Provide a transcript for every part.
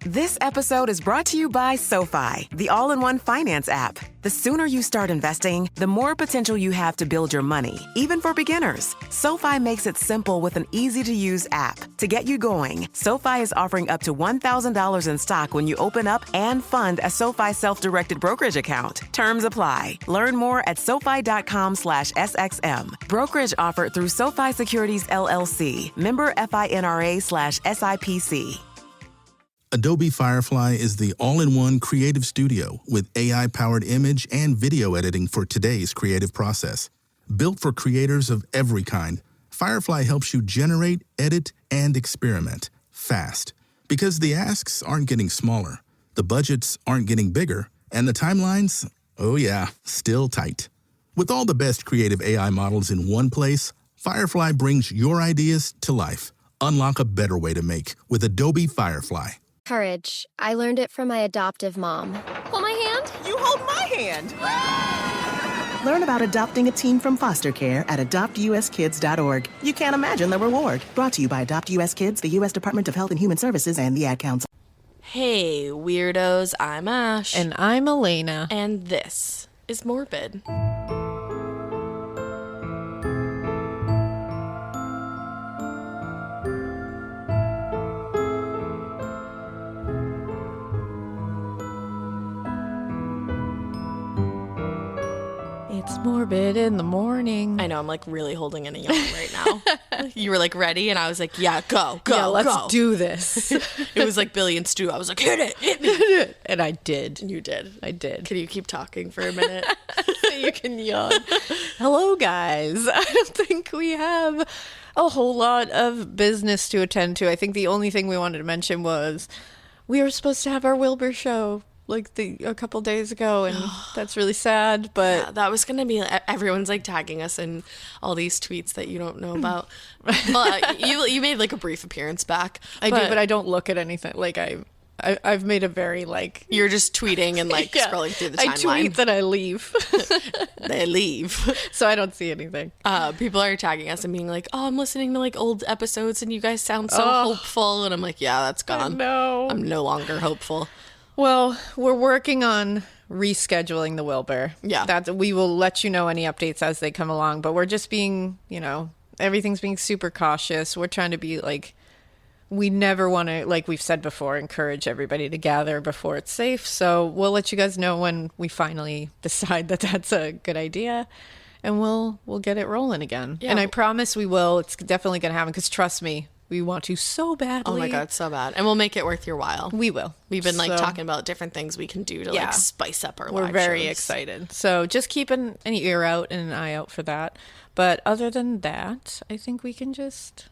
This episode is brought to you by SoFi, the all-in-one finance app. The sooner you start investing, the more potential you have to build your money, even for beginners. SoFi makes it simple with an easy-to-use app. To get you going, SoFi is offering up to $1,000 in stock when you open up and fund a SoFi self-directed brokerage account. Terms apply. Learn more at SoFi.com/SXM. Brokerage offered through SoFi Securities LLC. Member FINRA/SIPC. Adobe Firefly is the all-in-one creative studio with AI-powered image and video editing for today's creative process. Built for creators of every kind, Firefly helps you generate, edit, and experiment fast. Because the asks aren't getting smaller, the budgets aren't getting bigger, and the timelines, oh yeah, still tight. With all the best creative AI models in one place, Firefly brings your ideas to life. Unlock a better way to make with Adobe Firefly. Courage. I learned it from my adoptive mom. Hold my hand. You hold my hand. Learn about adopting a teen from foster care at adoptuskids.org. You can't imagine the reward. Brought to you by Adopt US Kids, the U.S. Department of Health and Human Services, and the Ad Council. Hey, weirdos, I'm Ash. And I'm Alaina. And this is Morbid. It's morbid in the morning. I know, I'm like really holding in a yawn right now. You were like ready, and I was like, yeah, go, let's do this. It was like Billy and Stu. I was like, hit me. And I did. You did. I did. Can you keep talking for a minute? So you can yawn. Hello, guys. I don't think we have a whole lot of business to attend to. I think the only thing we wanted to mention was we were supposed to have our Wilbur show like a couple days ago, and that's really sad, but yeah, that was gonna be, everyone's like tagging us in all these tweets that you don't know about. But you made like a brief appearance back. I do, but I don't look at anything. Like I've made a very like, you're just tweeting and like scrolling through the timeline. I tweet that I leave. They leave, so I don't see anything. People are tagging us and being like, oh, I'm listening to like old episodes and you guys sound so hopeful, and I'm like, yeah, that's gone. No, I'm no longer hopeful. Well, we're working on rescheduling the Wilbur. Yeah. We will let you know any updates as they come along, but we're just being, everything's being super cautious. We're trying to be like, we never want to, like we've said before, encourage everybody to gather before it's safe. So we'll let you guys know when we finally decide that that's a good idea, and we'll get it rolling again. Yeah. And I promise we will. It's definitely going to happen, because trust me, we want to so badly. Oh my God, so bad. And we'll make it worth your while. We will. We've been like talking about different things we can do to like spice up our lives. We're very excited. So just keep an ear out and an eye out for that. But other than that, I think we can just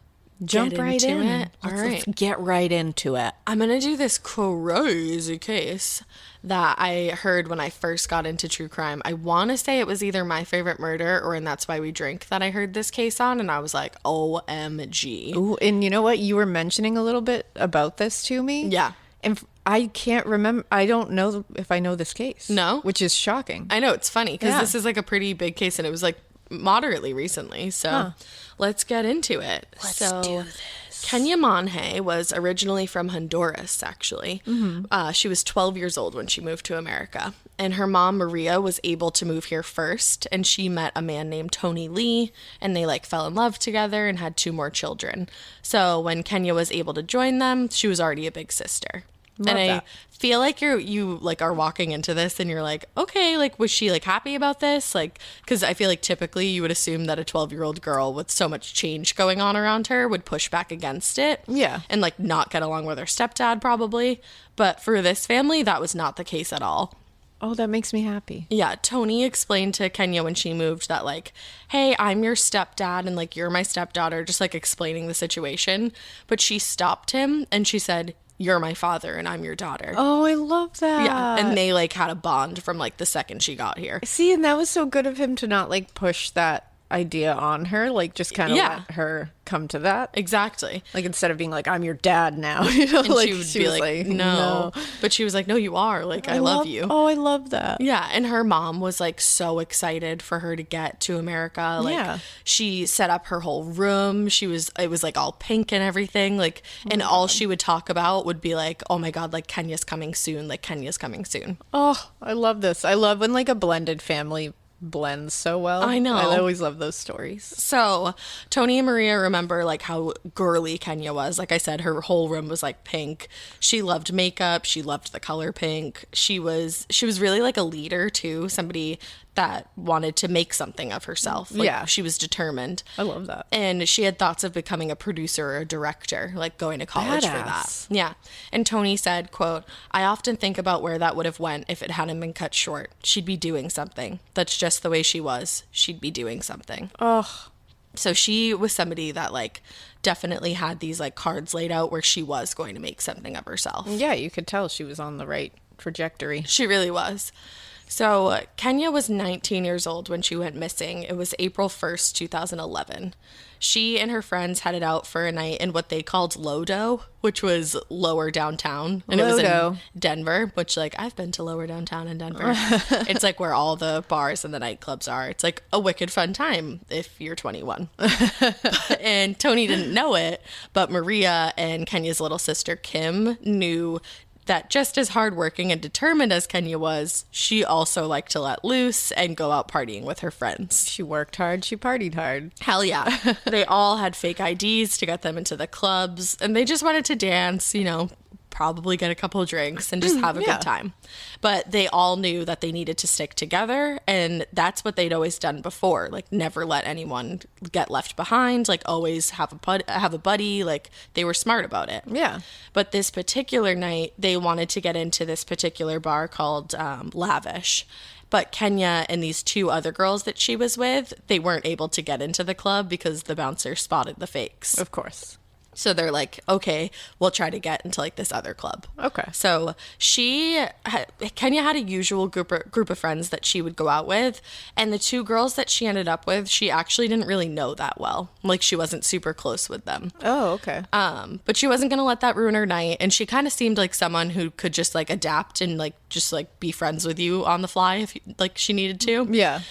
jump right into it. Let's get right into it. I'm going to do this crazy case that I heard when I first got into true crime. I want to say it was either My Favorite Murder or And That's Why We Drink that I heard this case on, and I was like, OMG. Ooh, and you know what? You were mentioning a little bit about this to me. Yeah. And I can't remember. I don't know if I know this case. No? Which is shocking. I know, it's funny because this is like a pretty big case, and it was like moderately recently. So let's get into it. Let's do this. Kenia Monge was originally from Honduras, actually. Mm-hmm. She was 12 years old when she moved to America. And her mom, Maria, was able to move here first. And she met a man named Tony Lee. And they like fell in love together and had 2 more children. So when Kenia was able to join them, she was already a big sister. I feel like you like are walking into this and you're like, okay, like, was she like happy about this? Like, because I feel like typically you would assume that a 12-year-old girl with so much change going on around her would push back against it. Yeah. And like not get along with her stepdad probably. But for this family, that was not the case at all. Oh, that makes me happy. Yeah, Tony explained to Kenia when she moved that like, hey, I'm your stepdad and like you're my stepdaughter, just like explaining the situation. But she stopped him and she said, you're my father and I'm your daughter. Oh, I love that. Yeah, and they like had a bond from like the second she got here. See, and that was so good of him to not like push that idea on her, like just kind of let her come to that. Exactly. Like instead of being like, I'm your dad now, you know, and like she would be was like, no. But she was like, no, you are. Like, I love you. Oh, I love that. Yeah. And her mom was like so excited for her to get to America. Like she set up her whole room. It was like all pink and everything. Like, and all she would talk about would be like, oh my God, like Kenya's coming soon. Like Kenya's coming soon. Oh, I love this. I love when like a blended family blends so well. I know. I always love those stories. So Tony and Maria remember like how girly Kenia was. Like I said, her whole room was like pink. She loved makeup. She loved the color pink. She was really like a leader too. Somebody that wanted to make something of herself. Like, she was determined. I love that. And she had thoughts of becoming a producer or a director, like going to college for that. Yeah. And Tony said, quote, I often think about where that would have went if it hadn't been cut short. She'd be doing something. That's just the way she was. She'd be doing something. Oh. So she was somebody that like definitely had these like cards laid out where she was going to make something of herself. Yeah, you could tell she was on the right trajectory. She really was. So Kenia was 19 years old when she went missing. It was April 1st, 2011. She and her friends headed out for a night in what they called Lodo, which was lower downtown. And it was in Denver, which like I've been to lower downtown in Denver. It's like where all the bars and the nightclubs are. It's like a wicked fun time if you're 21. And Tony didn't know it, but Maria and Kenya's little sister Kim knew that just as hardworking and determined as Kenia was, she also liked to let loose and go out partying with her friends. She worked hard, she partied hard. Hell yeah. They all had fake IDs to get them into the clubs, and they just wanted to dance, you know, probably get a couple of drinks and just have a good time. But they all knew that they needed to stick together, and that's what they'd always done before. Like, never let anyone get left behind. Like, always have a buddy. Like, they were smart about it. Yeah. But this particular night, they wanted to get into this particular bar called Lavish. But Kenia and these two other girls that she was with, they weren't able to get into the club because the bouncer spotted the fakes. Of course. So they're like, okay, we'll try to get into like this other club. Okay. So Kenia had a usual group of friends that she would go out with. And the two girls that she ended up with, she actually didn't really know that well. Like, she wasn't super close with them. Oh, okay. But she wasn't going to let that ruin her night. And she kind of seemed like someone who could just like adapt and like just like be friends with you on the fly if like she needed to. Yeah.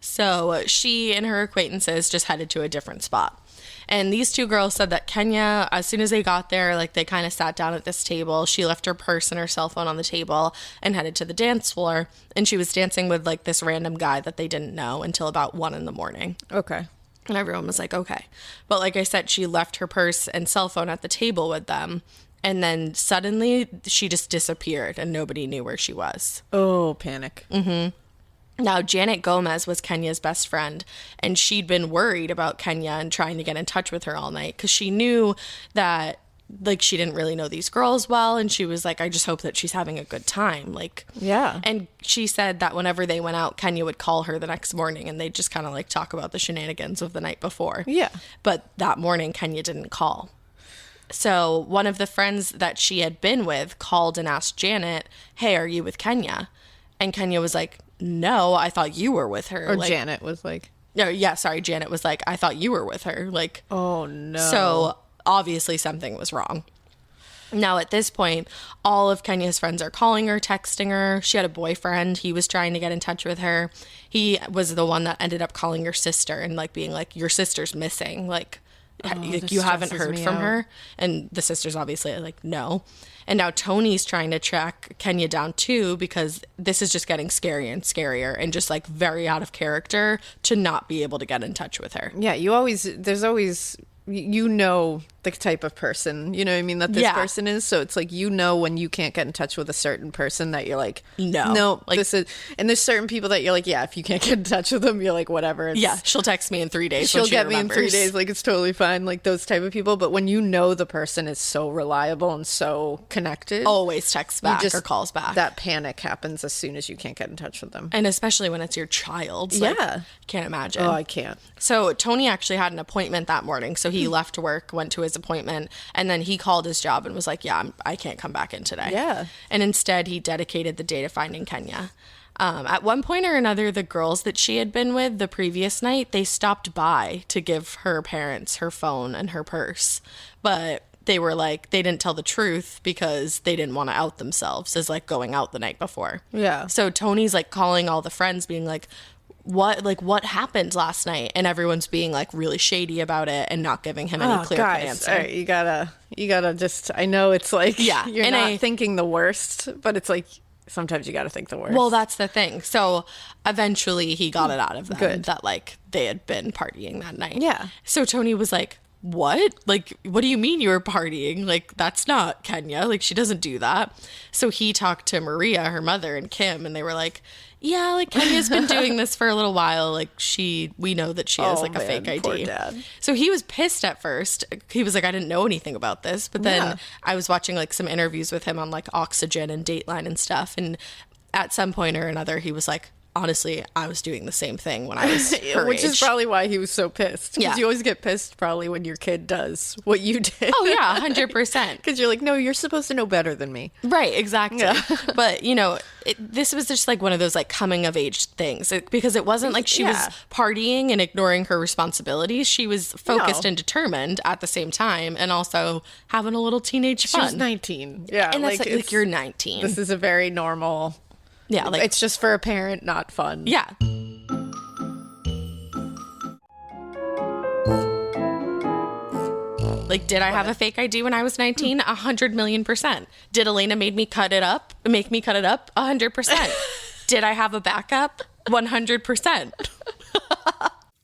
So she and her acquaintances just headed to a different spot. And these two girls said that Kenia, as soon as they got there, like they kind of sat down at this table. She left her purse and her cell phone on the table and headed to the dance floor. And she was dancing with like this random guy that they didn't know until about 1 a.m. Okay. And everyone was like, okay. But like I said, she left her purse and cell phone at the table with them. And then suddenly she just disappeared and nobody knew where she was. Oh, panic. Mm-hmm. Now, Janet Gomez was Kenya's best friend, and she'd been worried about Kenia and trying to get in touch with her all night because she knew that, like, she didn't really know these girls well, and she was like, I just hope that she's having a good time. Like, yeah. And she said that whenever they went out, Kenia would call her the next morning, and they'd just kind of, like, talk about the shenanigans of the night before. Yeah. But that morning, Kenia didn't call. So one of the friends that she had been with called and asked Janet, hey, are you with Kenia? And Kenia was like, no, I thought you were with her. Or like, Janet was like... No, yeah, sorry, Janet was like, I thought you were with her. Like, oh, no. So obviously something was wrong. Now, at this point, all of Kenia's friends are calling her, texting her. She had a boyfriend. He was trying to get in touch with her. He was the one that ended up calling her sister and, like, being like, your sister's missing. Like, you haven't heard from her? And the sister's obviously like, no. And now Tony's trying to track Kenia down too, because this is just getting scarier and scarier and just like very out of character to not be able to get in touch with her. Yeah, there's always, you know, the type of person, you know what I mean, that this person is. So it's like, you know, when you can't get in touch with a certain person that you're like, no, like, this is, and there's certain people that you're like, yeah, if you can't get in touch with them, you're like, whatever. Yeah, she'll text me in 3 days. She'll get me in 3 days. Like, it's totally fine. Like, those type of people. But when you know the person is so reliable and so connected, always texts back or calls back. That panic happens as soon as you can't get in touch with them. And especially when it's your child. Like, yeah. Can't imagine. Oh, I can't. So Tony actually had an appointment that morning. So he left work, went to his appointment, and then he called his job and was like, yeah, I can't come back in today. Yeah. And instead, he dedicated the day to finding Kenia. At one point or another, the girls that she had been with the previous night, they stopped by to give her parents her phone and her purse. But they were like, they didn't tell the truth because they didn't want to out themselves as like going out the night before. Yeah. So Tony's like calling all the friends being like, what happened last night? And everyone's being like really shady about it and not giving him any clear cut answer. All right, you gotta just, I know it's like, yeah, you're not thinking the worst, but it's like, sometimes you gotta think the worst. Well, that's the thing. So eventually he got it out of them Good. that like they had been partying that night. Yeah. So Tony was like, what? Like, what do you mean you were partying? Like, that's not Kenya. Like, she doesn't do that. So he talked to Maria, her mother, and Kim, and they were like, yeah, like Kenya's been doing this for a little while. Like we know that she has like a fake ID. Poor dad. So he was pissed at first. He was like, I didn't know anything about this. But then I was watching like some interviews with him on like Oxygen and Dateline and stuff. And at some point or another, he was like, honestly, I was doing the same thing when I was her Which age. is probably why he was so pissed. Because you always get pissed probably when your kid does what you did. Oh, yeah, 100%. Because you're like, no, you're supposed to know better than me. Right, exactly. Yeah. But, you know, this was just like one of those like coming of age things. Because it wasn't like she was partying and ignoring her responsibilities. She was focused and determined at the same time and also having a little teenage fun. She was 19. Yeah. And that's like you're 19. This is a very normal... Yeah, like it's just for a parent, not fun. Yeah. Like, did I have a fake ID when I was 19? 100,000,000%. Did Alaina make me cut it up? 100%. Did I have a backup? 100%.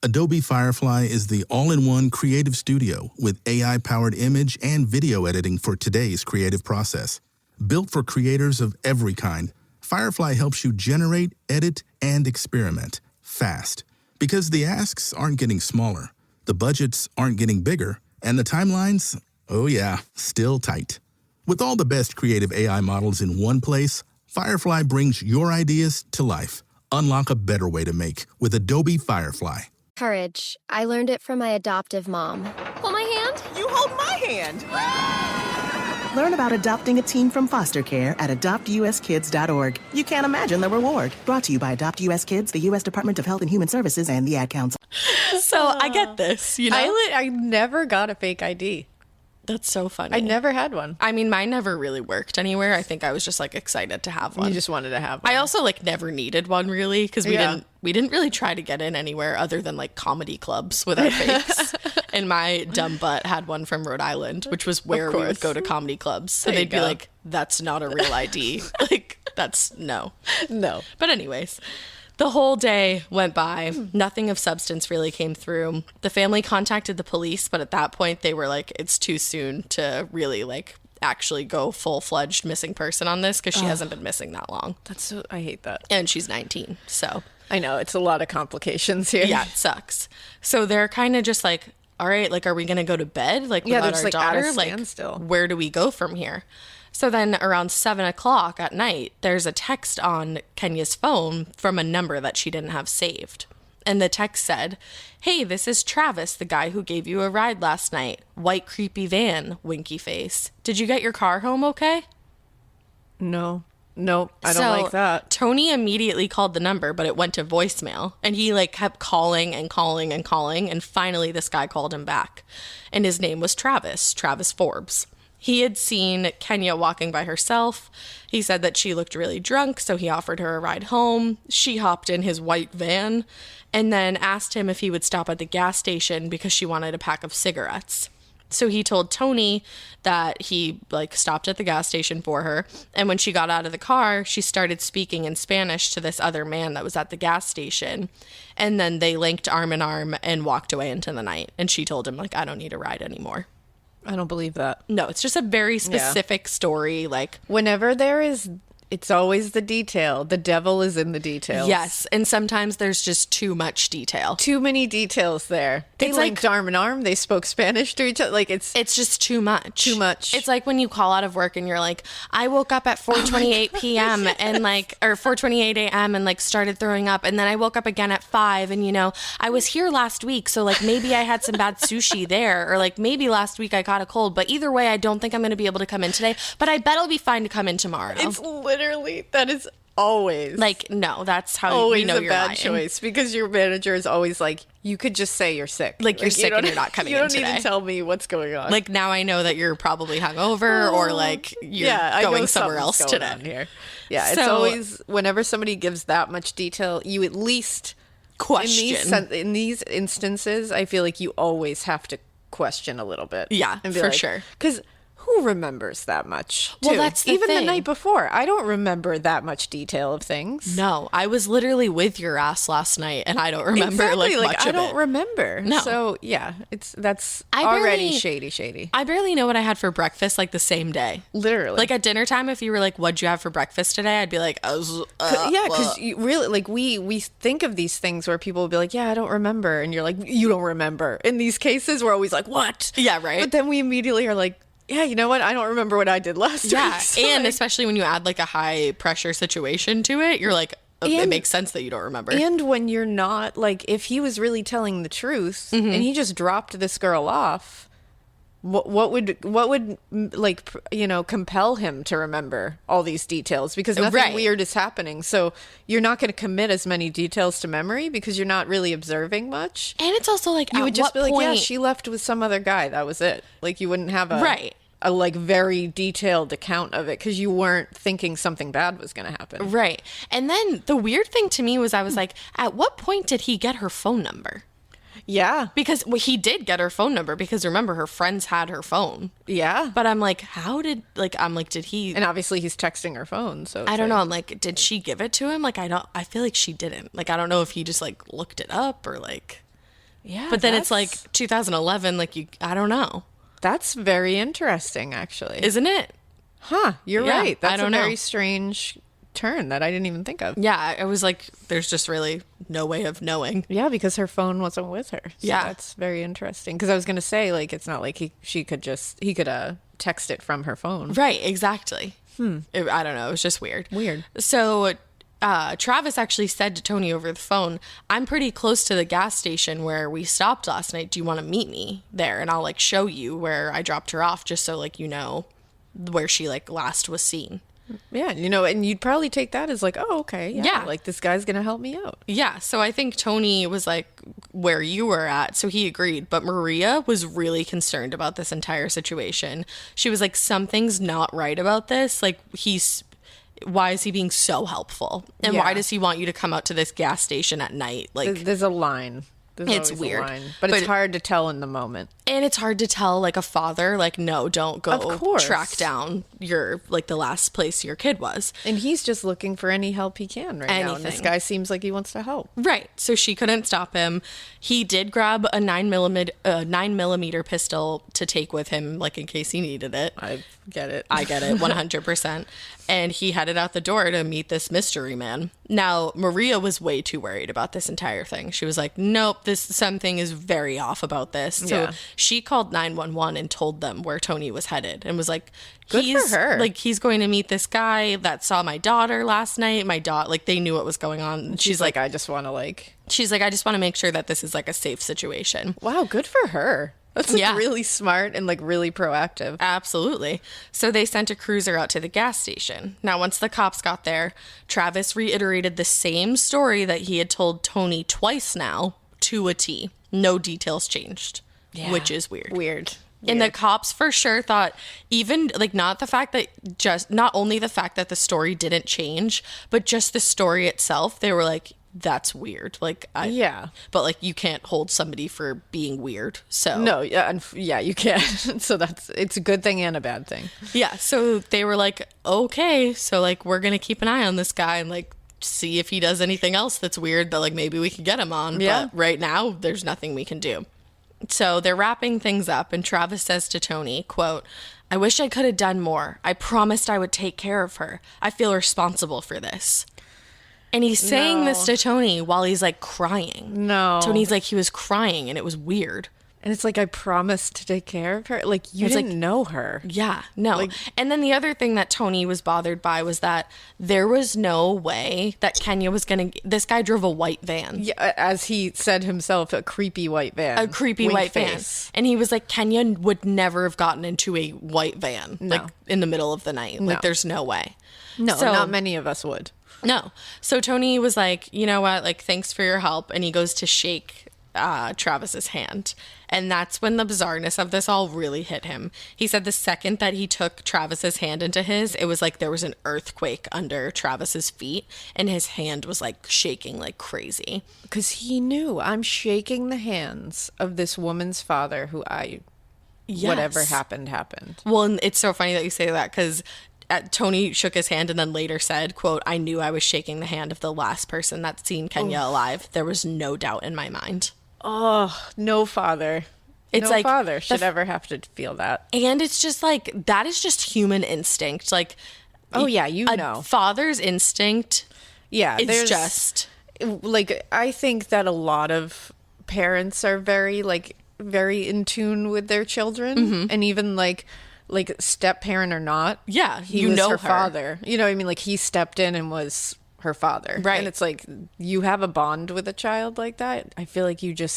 Adobe Firefly is the all-in-one creative studio with AI-powered image and video editing for today's creative process. Built for creators of every kind, Firefly helps you generate, edit, and experiment fast. Because the asks aren't getting smaller, the budgets aren't getting bigger, and the timelines, oh yeah, still tight. With all the best creative AI models in one place, Firefly brings your ideas to life. Unlock a better way to make with Adobe Firefly. Courage. I learned it from my adoptive mom. Hold my hand. You hold my hand. Learn about adopting a teen from foster care at adoptuskids.org. You can't imagine the reward. Brought to you by Adopt US Kids, the U.S. Department of Health and Human Services, and the Ad Council. So I get this, you know? I never got a fake ID. That's so funny. I never had one. I mean, mine never really worked anywhere. I think I was just like excited to have one. You just wanted to have one. I also like never needed one really because we didn't really try to get in anywhere other than like comedy clubs with our fakes. And my dumb butt had one from Rhode Island, which was where we would go to comedy clubs. So they'd be like, "That's not a real ID." Like that's no. But anyways. The whole day went by. Nothing of substance really came through. The family contacted the police, but at that point they were like, it's too soon to really like actually go full-fledged missing person on this because she hasn't been missing that long. I hate that. And she's 19, so. I know, it's a lot of complications here. Yeah, it sucks. So they're kind of just like, all right, like, are we going to go to bed? Like, without our daughter? Like, where do we go from here? So then around 7 o'clock at night, there's a text on Kenya's phone from a number that she didn't have saved. And the text said, "Hey, this is Travis, the guy who gave you a ride last night. White creepy van, winky face. Did you get your car home okay?" No, I don't like that. Tony immediately called the number, but it went to voicemail. And he like kept calling and calling and calling. And finally this guy called him back. And his name was Travis Forbes. He had seen Kenya walking by herself. He said that she looked really drunk, so he offered her a ride home. She hopped in his white van and then asked him if he would stop at the gas station because she wanted a pack of cigarettes. So he told Tony that he like stopped at the gas station for her. And when she got out of the car, she started speaking in Spanish to this other man that was at the gas station. And then they linked arm in arm and walked away into the night. And she told him like, I don't need a ride anymore. I don't believe that. No, it's just a very specific story. Like whenever it's always the detail. The devil is in the details. Yes, and sometimes there's just too much detail. Too many details there. They linked arm in arm. They spoke Spanish to each other. Like it's just too much. Too much. It's like when you call out of work and you're like, I woke up at 4:28 p.m. and like, or 4:28 a.m. and like started throwing up, and then I woke up again at 5, and you know, I was here last week, so like maybe I had some bad sushi there, or like maybe last week I caught a cold, but either way, I don't think I'm going to be able to come in today, but I bet I'll be fine to come in tomorrow. It's literally, that is Always. Like, no, that's how always we know a you're bad lying. choice, because your manager is always like, you could just say you're sick. Like, you're sick and you're not coming in today. You don't need to tell me what's going on. Like, now I know that you're probably hungover or like you're going somewhere else today. Here. Yeah, it's So- always, whenever somebody gives that much detail, you at least Question. in these instances, I feel like you always have to question a little bit. Yeah, and be for like, sure. Because who remembers that much? Well, too? that's the even thing. the night before. I don't remember that much detail of things. No, I was literally with your ass last night and I don't remember Exactly, like much I of don't it. remember. No. So yeah, that's I already barely- shady. I barely know what I had for breakfast like the same day. Literally. Like at dinner time, if you were like, "What'd you have for breakfast today?" I'd be like, Yeah, because you really, like, we think of these things where people will be like, yeah, I don't remember, and you're like, you don't remember. In these cases, we're always like, what? Yeah, right. But then we immediately are like, yeah, you know what? I don't remember what I did last week. Yeah, So, and like- especially when you add like a high pressure situation to it, you're like, it And- makes sense that you don't remember. and when you're not, like, if he was really telling the truth Mm-hmm. and he just dropped this girl off, what would like, compel him to remember all these details? Because nothing Right. weird is happening. So you're not going to commit as many details to memory because you're not really observing much. And it's also like, You at would just what be like, yeah, point- she left with some other guy. That was it. Like, you wouldn't have Right. a like very detailed account of it because you weren't thinking something bad was going to happen. Right. And then the weird thing to me was I was like, at what point did he get her phone number? Yeah. Because he did get her phone number because remember her friends had her phone. Yeah. But I'm like, did he? And obviously he's texting her phone. So I it's don't know. like- I'm like, did she give it to him? Like, I feel like she didn't. Like, I don't know if he just like looked it up or like, Yeah. but then it's like that's- 2011. Like I don't know. that's very interesting, actually. Isn't it? Huh. You're Yeah, right. That's I don't a very know. strange turn that I didn't even think of. Yeah. I was like, there's just really no way of knowing. Yeah, because her phone wasn't with her. So Yeah. that's very interesting. Because I was gonna say, like, it's not like he could text it from her phone. Right, exactly. I don't know. It was just weird. Weird. So Travis actually said to Tony over the phone, I'm pretty close to the gas station where we stopped last night. Do you want to meet me there? And I'll like show you where I dropped her off just so like you know where she like last was seen. Yeah, and you'd probably take that as like, oh, okay, Yeah. like this guy's gonna help me out. Yeah, so I think Tony was like where you were at, so he agreed. But Maria was really concerned about this entire situation. She was like, something's not right about this. Like, why is he being so helpful? And why Yeah. does he want you to come out to this gas station at night? Like, There's a line. There's It's always weird. a line. But it's hard to tell in the moment. and it's hard to tell like a father, like, no, don't go Of course. track down your, like, the last place your kid was. And he's just looking for any help he can right now. And this Anything. guy seems like he wants to help. Right. So she couldn't stop him. He did grab a 9mm pistol to take with him, like in case he needed it. I get it. I get it, 100%. And he headed out the door to meet this mystery man. Now, Maria was way too worried about this entire thing. She was like, nope, something is very off about this. So Yeah. she called 911 and told them where Tony was headed and was like, Good for her. Like, he's going to meet this guy that saw my daughter last night. My daughter, like, they knew what was going on. And She's like, I just want to like. she's like, I just want to make sure that this is like a safe situation. Wow, good for her. That's like Yeah. really smart and like really proactive. Absolutely. So they sent a cruiser out to the gas station. Now, once the cops got there, Travis reiterated the same story that he had told Tony twice now to a T. No details changed, which is weird. Weird. And the cops for sure thought even like not only the fact that the story didn't change, but just the story itself, they were like, that's weird. Like, Yeah. But like, you can't hold somebody for being weird. So No, yeah, yeah, you can. So it's a good thing and a bad thing. yeah. So they were like, okay, so like, we're going to keep an eye on this guy and like, see if he does anything else that's weird that like maybe we could get him on. Yeah. But right now, there's nothing we can do. So they're wrapping things up, and Travis says to Tony, quote, I wish I could have done more. I promised I would take care of her. I feel responsible for this. And he's saying this to Tony while he's like crying. No. Tony's like, he was crying and it was weird. And it's like, I promised to take care of her. Like, you It's didn't like- know her. Yeah, no. And then the other thing that Tony was bothered by was that there was no way that Kenya was going to... This guy drove a white van. Yeah, as he said himself, a creepy white van. A creepy Wink white face. van. And he was like, Kenya would never have gotten into a white van, like in the middle of the night. No. Like, there's no way. No, So- not many of us would. No. So Tony was like, you know what? Like, thanks for your help. And he goes to shake Travis's hand. And that's when the bizarreness of this all really hit him. He said the second that he took Travis's hand into his, it was like there was an earthquake under Travis's feet and his hand was like shaking like crazy. Because he knew, I'm shaking the hands of this woman's father who whatever happened. Well, and it's so funny that you say that because Tony shook his hand and then later said, quote, I knew I was shaking the hand of the last person that's seen Kenia alive. There was no doubt in my mind. Oh, no father. It's no like father should ever have to feel that. And it's just like, that is just human instinct. Like, oh yeah, you know. Father's instinct. Yeah. It's just like, I think that a lot of parents are very in tune with their children. And even like step parent or not. Yeah. He was her father. You know what I mean? Like he stepped in and was her father. Right. And it's like, you have a bond with a child like that. I feel like you can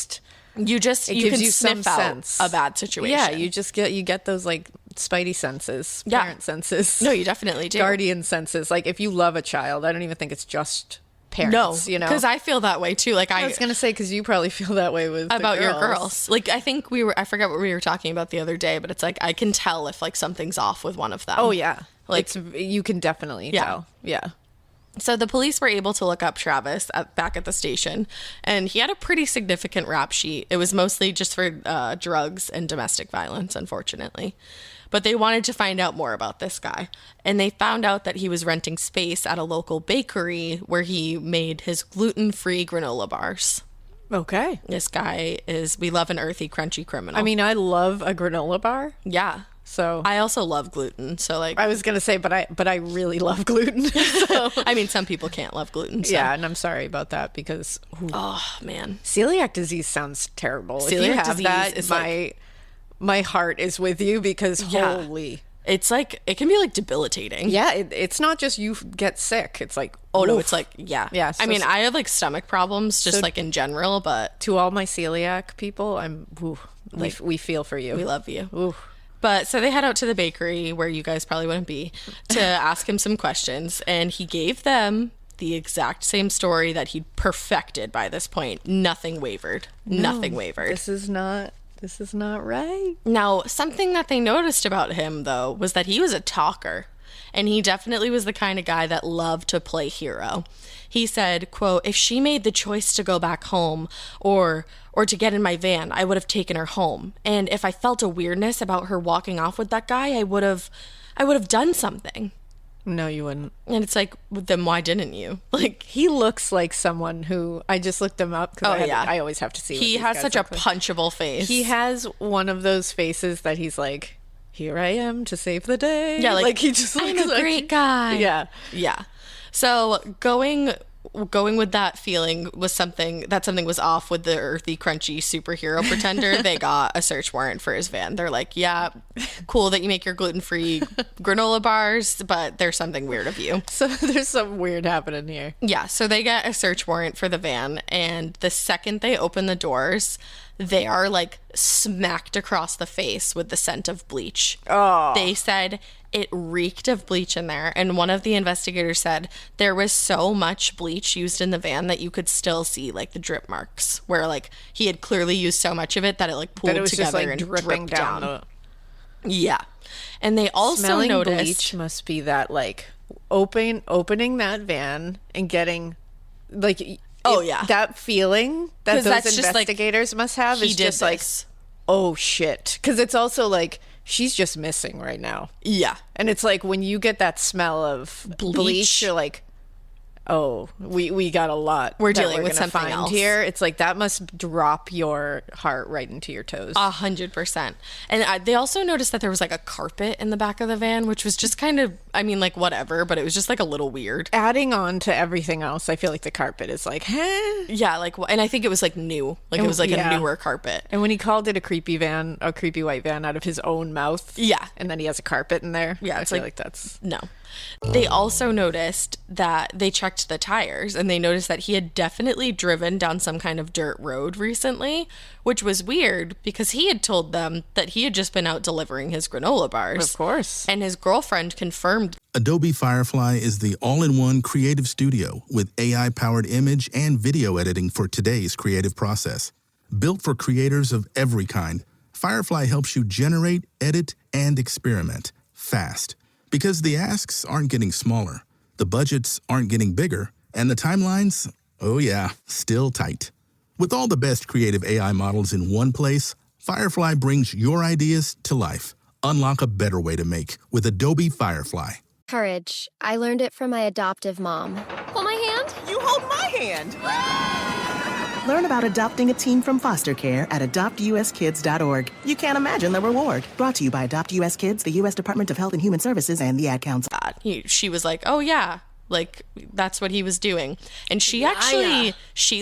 sniff out a bad situation. Yeah, you get those like spidey senses, parent senses. No, you definitely do. Guardian senses. Like if you love a child, I don't even think it's just parents. No, you know, because I feel that way too. Like I was gonna say, because you probably feel that way with about the your girls. Like I think I forget what we were talking about the other day, but it's like I can tell if like something's off with one of them. Oh yeah, like you can definitely tell. Yeah. So the police were able to look up Travis back at the station, and he had a pretty significant rap sheet. It was mostly just for drugs and domestic violence, unfortunately. But they wanted to find out more about this guy, and they found out that he was renting space at a local bakery where he made his gluten-free granola bars. Okay. This guy we love an earthy, crunchy criminal. I mean, I love a granola bar. Yeah. So I also love gluten. So like I was gonna say, but I really love gluten. So I mean, some people can't love gluten. So. Yeah, and I'm sorry about that because oh man, celiac disease sounds terrible. Celiac if you have disease that, is my heart is with you because holy, it's like it can be like debilitating. Yeah, it's not just you get sick. It's like no, it's like yeah. So I mean, I have like stomach problems just like in general, but to all my celiac people, we feel for you. We love you. Ooh. But so they head out to the bakery where you guys probably wouldn't be to ask him some questions. And he gave them the exact same story that he'd perfected by this point. Nothing wavered. Nothing wavered. This is not right. Now, something that they noticed about him, though, was that he was a talker. And he definitely was the kind of guy that loved to play hero. He said, quote, if she made the choice to go back home or to get in my van, I would have taken her home. And if I felt a weirdness about her walking off with that guy, I would have done something. No, you wouldn't. And it's like, then why didn't you? Like, he looks like someone who I just looked him up because I always have to see. He has such a punchable face. He has one of those faces that he's like, here I am to save the day. Yeah, like he just looks I'm a great guy. Yeah. Yeah. So going with that feeling was something was off with the earthy, crunchy superhero pretender. They got a search warrant for his van. They're like, yeah, cool that you make your gluten-free granola bars, but there's something weird of you. So there's something weird happening here. Yeah, so they get a search warrant for the van, and the second they open the doors, they are like smacked across the face with the scent of bleach. Oh. They said it reeked of bleach in there. And one of the investigators said there was so much bleach used in the van that you could still see like the drip marks where like he had clearly used so much of it that it like pooled together just, like, and dripping dripped down. Yeah. And they also Smelling noticed bleach must be that like opening that van and getting like that feeling that those investigators must have is just like, oh shit, because it's also like she's just missing right now. Yeah. And it's like when you get that smell of bleach you're like, oh, we got a lot. We're dealing with something else here. It's like that must drop your heart right into your toes. 100%. And they also noticed that there was like a carpet in the back of the van, which was just kind of, I mean, like whatever, but it was just like a little weird. Adding on to everything else, I feel like the carpet is like, yeah, like, and I think it was like new, like it was like a newer carpet. And when he called it a creepy white van out of his own mouth, and then he has a carpet in there, yeah, I feel like that's no. They also noticed that they checked checked the tires and they noticed that he had definitely driven down some kind of dirt road recently, which was weird because he had told them that he had just been out delivering his granola bars. Of course. And his girlfriend confirmed. Adobe Firefly is the all-in-one creative studio with AI-powered image and video editing for today's creative process. Built for creators of every kind, Firefly helps you generate, edit, and experiment fast. Because the asks aren't getting smaller, the budgets aren't getting bigger, and the timelines, oh yeah, still tight. With all the best creative AI models in one place, Firefly brings your ideas to life. Unlock a better way to make with Adobe Firefly. Courage. I learned it from my adoptive mom. Hold my hand. You hold my hand. Learn about adopting a teen from foster care at adoptuskids.org. You can't imagine the reward. Brought to you by Adopt US Kids, the U.S. Department of Health and Human Services, and the Ad Council. She was like, oh yeah, like that's what he was doing. And she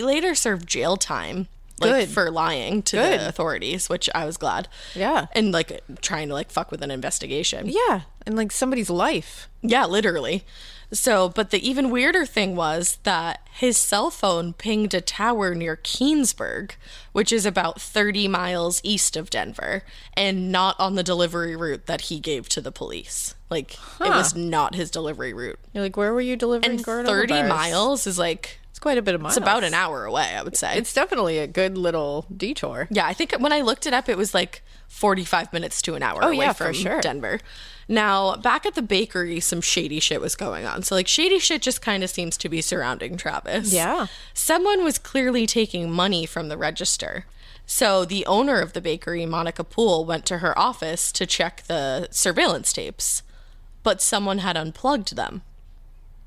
later served jail time. Like, for lying to the authorities, which I was glad. Yeah. And like trying to like fuck with an investigation. Yeah. And like somebody's life. Yeah, literally. So, but the even weirder thing was that his cell phone pinged a tower near Keensburg, which is about 30 miles east of Denver, and not on the delivery route that he gave to the police. Like, it was not his delivery route. You're like, where were you delivering And granola 30 bars? miles is like... It's quite a bit of miles. It's about an hour away, I would say. It's definitely a good little detour. Yeah, I think when I looked it up, it was like 45 minutes to an hour away from Denver. Now, back at the bakery, some shady shit was going on. So, like, shady shit just kind of seems to be surrounding Travis. Yeah. Someone was clearly taking money from the register. So, the owner of the bakery, Monica Poole, went to her office to check the surveillance tapes. But someone had unplugged them.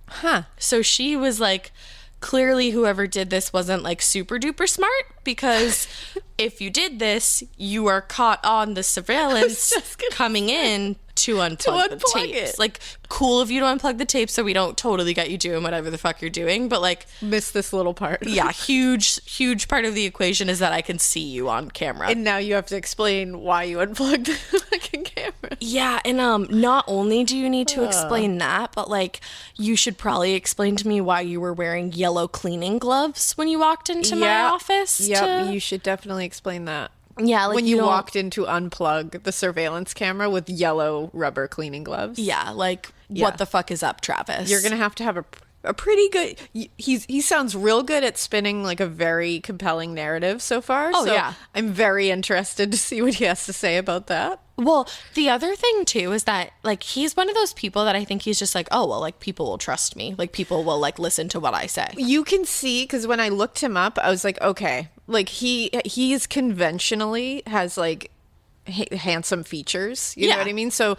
Huh. So, she was like... Clearly, whoever did this wasn't like super duper smart, because if you did this, you are caught on the surveillance coming in to unplug the tapes. Like, cool of you to unplug the tapes so we don't totally get you doing whatever the fuck you're doing, but like... Miss this little part. Yeah, huge part of the equation is that I can see you on camera. And now you have to explain why you unplugged the fucking camera. Yeah, and not only do you need to explain that, but like, you should probably explain to me why you were wearing yellow cleaning gloves when you walked into my office. Yep, you should definitely explain that. Yeah, like when you walked in to unplug the surveillance camera with yellow rubber cleaning gloves. Yeah, like, what the fuck is up, Travis? You're gonna have to have a pretty good... He sounds real good at spinning like a very compelling narrative so far. Oh, so yeah. I'm very interested to see what he has to say about that. Well, the other thing, too, is that, like, he's one of those people that I think he's just like, oh, well, like, people will trust me. Like, people will, like, listen to what I say. You can see, because when I looked him up, I was like, okay, like, he's conventionally has, like, handsome features. You know what I mean? So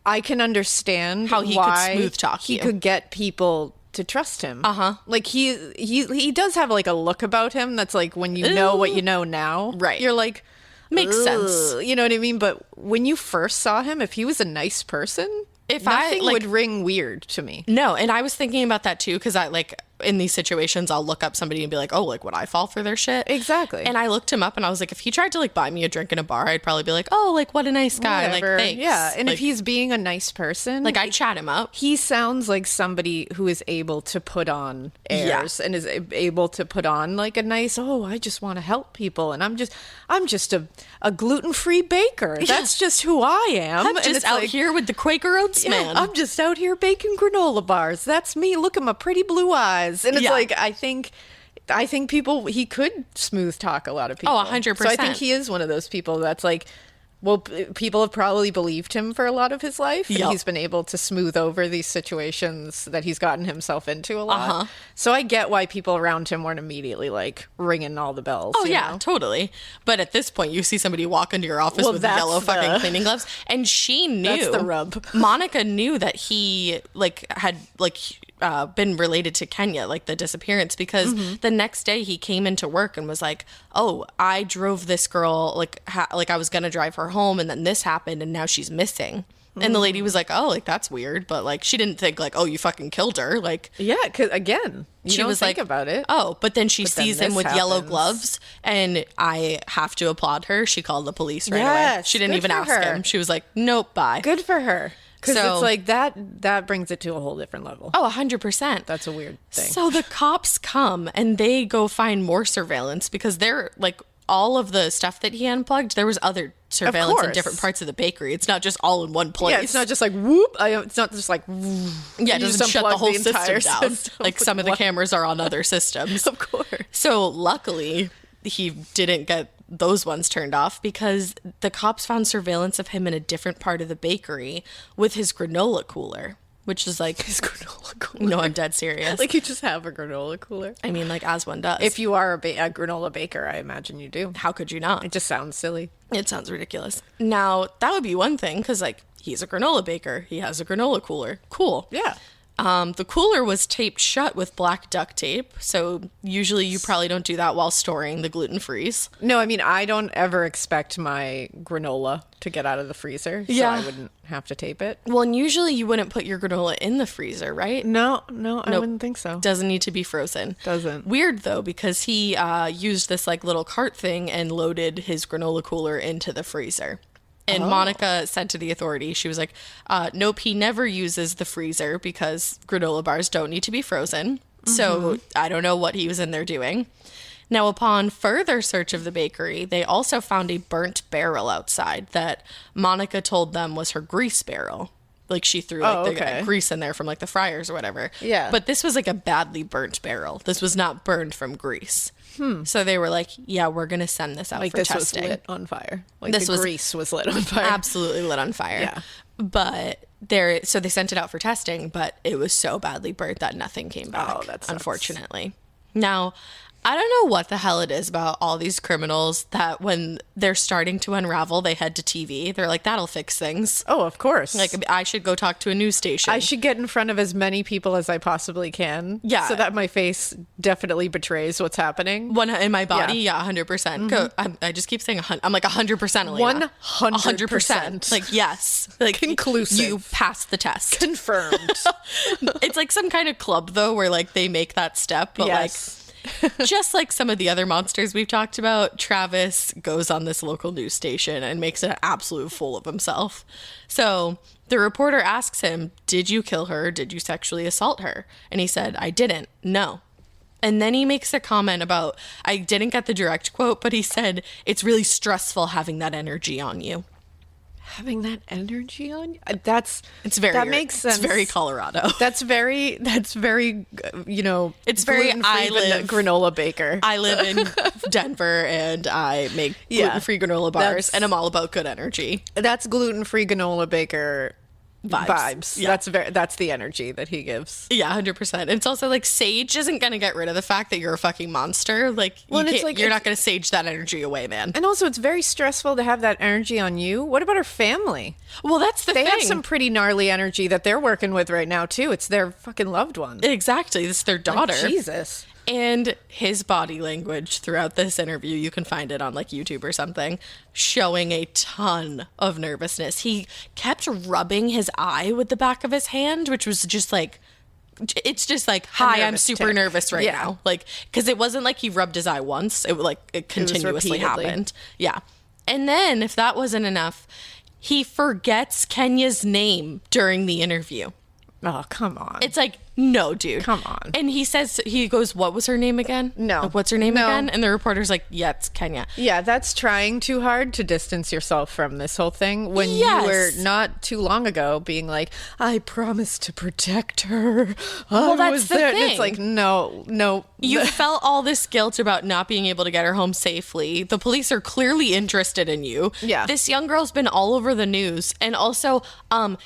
I can understand how he could smooth talk he could get people to trust him. Like, he does have, like, a look about him that's, like, when you know what you know now. Right. You're like... Makes sense. You know what I mean? But when you first saw him, if he was a nice person, if nothing would ring weird to me. No, and I was thinking about that too, because I like in these situations I'll look up somebody and be like, oh, like would I fall for their shit? Exactly. And I looked him up and I was like, if he tried to like buy me a drink in a bar, I'd probably be like, oh, like what a nice guy. Whatever. Like thanks. Yeah. And like, if he's being a nice person, like I'd chat him up. He sounds like somebody who is able to put on airs and is able to put on like a nice, oh, I just want to help people, and I'm just a gluten-free baker. That's just who I am. I'm just out here with the Quaker Oats man. I'm just out here baking granola bars. That's me. Look at my pretty blue eyes. And it's like, I think people, he could smooth talk a lot of people. Oh, 100%. So I think he is one of those people that's like, well, people have probably believed him for a lot of his life. And he's been able to smooth over these situations that he's gotten himself into a lot. So I get why people around him weren't immediately like ringing all the bells. Oh, yeah, know? Totally. But at this point, you see somebody walk into your office with yellow fucking cleaning gloves. And she knew. That's the rub. Monica knew that he like had like been related to Kenya, like the disappearance, because the next day he came into work and was like, oh, I drove this girl, like I was gonna drive her home, and then this happened and now she's missing. And the lady was like, oh, like that's weird, but like she didn't think like, oh, you fucking killed her. Like, yeah, because again, she was think like, about it. Oh, but then she sees him with yellow gloves, and I have to applaud her. She called the police right away. She didn't even ask him. She was like, nope, bye. Good for her. Because it's like that brings it to a whole different level. Oh, 100%. That's a weird thing. So the cops come and they go find more surveillance because they're like all of the stuff that he unplugged, there was other surveillance in different parts of the bakery. It's not just all in one place. Yeah, it's not just like whoop. It's not just like whoop. Yeah, it doesn't shut the whole system down. System. Like some of the cameras are on other systems. Of course. So luckily, he didn't get those ones turned off because the cops found surveillance of him in a different part of the bakery with his granola cooler. Which is like... His granola cooler. No, I'm dead serious. Like you just have a granola cooler? I mean, like as one does. If you are a granola baker, I imagine you do. How could you not? It just sounds silly. It sounds ridiculous. Now, that would be one thing because like he's a granola baker. He has a granola cooler. Cool. Yeah. The cooler was taped shut with black duct tape. So usually you probably don't do that while storing the gluten-frees. No, I mean, I don't ever expect my granola to get out of the freezer. So I wouldn't have to tape it. Well, and usually you wouldn't put your granola in the freezer, right? No, I wouldn't think so. Doesn't need to be frozen. Doesn't. Weird, though, because he used this like little cart thing and loaded his granola cooler into the freezer. And Monica said to the authority, she was like, nope, he never uses the freezer because granola bars don't need to be frozen. Mm-hmm. So I don't know what he was in there doing. Now, upon further search of the bakery, they also found a burnt barrel outside that Monica told them was her grease barrel. Like she threw the grease in there from like the fryers or whatever. Yeah. But this was like a badly burnt barrel. This was not burned from grease. So they were like, yeah, we're going to send this out for testing. Like this was lit on fire. Like the grease was lit on fire. Absolutely lit on fire. Yeah. But so they sent it out for testing, but it was so badly burnt that nothing came back, unfortunately. Now, I don't know what the hell it is about all these criminals that when they're starting to unravel, they head to TV. They're like, that'll fix things. Oh, of course. Like, I should go talk to a news station. I should get in front of as many people as I possibly can. Yeah. So that my face definitely betrays what's happening. In my body, yeah 100%. Mm-hmm. I just keep saying, I'm like 100%, Alaina. 100%. Like, yes. Like, conclusive. You passed the test. Confirmed. It's like some kind of club, though, where like they make that step, but like... Just like some of the other monsters we've talked about, Travis goes on this local news station and makes an absolute fool of himself. So the reporter asks him, did you kill her? Did you sexually assault her? And he said, I didn't. No. And then he makes a comment about, I didn't get the direct quote, but he said, it's really stressful having that energy on you. Having that energy on you? That makes sense. It's very Colorado. That's very, it's very I live granola baker. I live in Denver and I make gluten-free granola bars and I'm all about good energy. That's gluten-free granola baker vibes. Yeah. That's the energy that he gives. Yeah, 100%. It's also like Sage isn't going to get rid of the fact that you're a fucking monster. Like, you're not going to sage that energy away, man. And also, it's very stressful to have that energy on you. What about her family? Well, that's the thing. They have some pretty gnarly energy that they're working with right now, too. It's their fucking loved one. Exactly. It's their daughter. Like, Jesus. And his body language throughout this interview, you can find it on like YouTube or something, showing a ton of nervousness. He kept rubbing his eye with the back of his hand, which was just like, it's just like, hi, I'm super nervous right now. Like, because it wasn't like he rubbed his eye once. It continuously happened. Yeah. And then if that wasn't enough, he forgets Kenia's name during the interview. Oh, come on. It's like, no, dude. Come on. And he goes, what was her name again? No. Like, what's her name again? And the reporter's like, yeah, it's Kenia. Yeah, that's trying too hard to distance yourself from this whole thing when you were not too long ago being like, I promised to protect her. Well, that's the thing. And it's like, no. You felt all this guilt about not being able to get her home safely. The police are clearly interested in you. Yeah. This young girl's been all over the news. And also,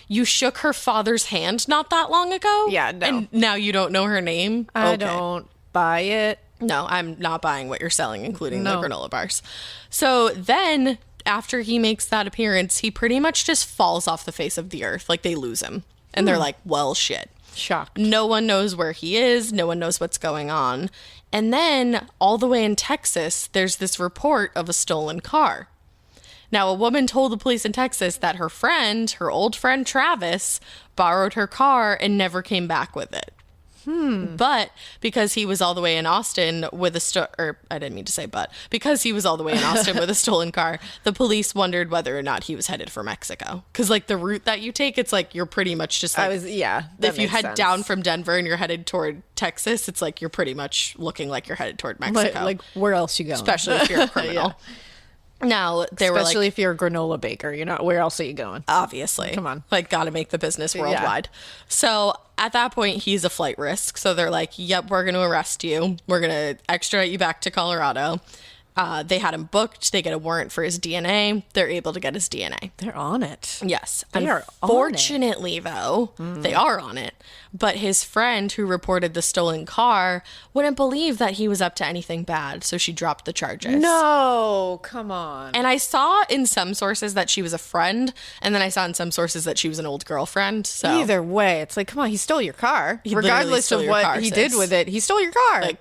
you shook her father's hand not that long ago. Yeah, no. And now you don't know her name? I don't buy it. No, I'm not buying what you're selling, including the granola bars. So then, after he makes that appearance, he pretty much just falls off the face of the earth. Like, they lose him. And they're like, well, shit. Shocked. No one knows where he is. No one knows what's going on. And then, all the way in Texas, there's this report of a stolen car. Now, a woman told the police in Texas that her old friend Travis, borrowed her car and never came back with it. But because he was all the way in Austin with I didn't mean to say but, because he was all the way in Austin with a stolen car, the police wondered whether or not he was headed for Mexico. Because, like, the route that you take, it's like you're pretty much just like, if you head down from Denver and you're headed toward Texas, it's like you're pretty much looking like you're headed toward Mexico. Like where else you going? Especially if you're a criminal. Now, they were like, especially if you're a granola baker, you know, where else are you going? Obviously. Come on. Like, gotta make the business worldwide. So at that point, he's a flight risk. So they're like, yep, we're going to arrest you. We're going to extradite you back to Colorado. They had him booked. They get a warrant for his DNA. They're able to get his DNA. They're on it. Yes. They are on it. Unfortunately, though, they are on it. But his friend who reported the stolen car wouldn't believe that he was up to anything bad. So she dropped the charges. No, come on. And I saw in some sources that she was a friend. And then I saw in some sources that she was an old girlfriend. So either way, it's like, come on, he stole your car. He literally regardless stole of your what car, he sis. did with it. He stole your car. Like,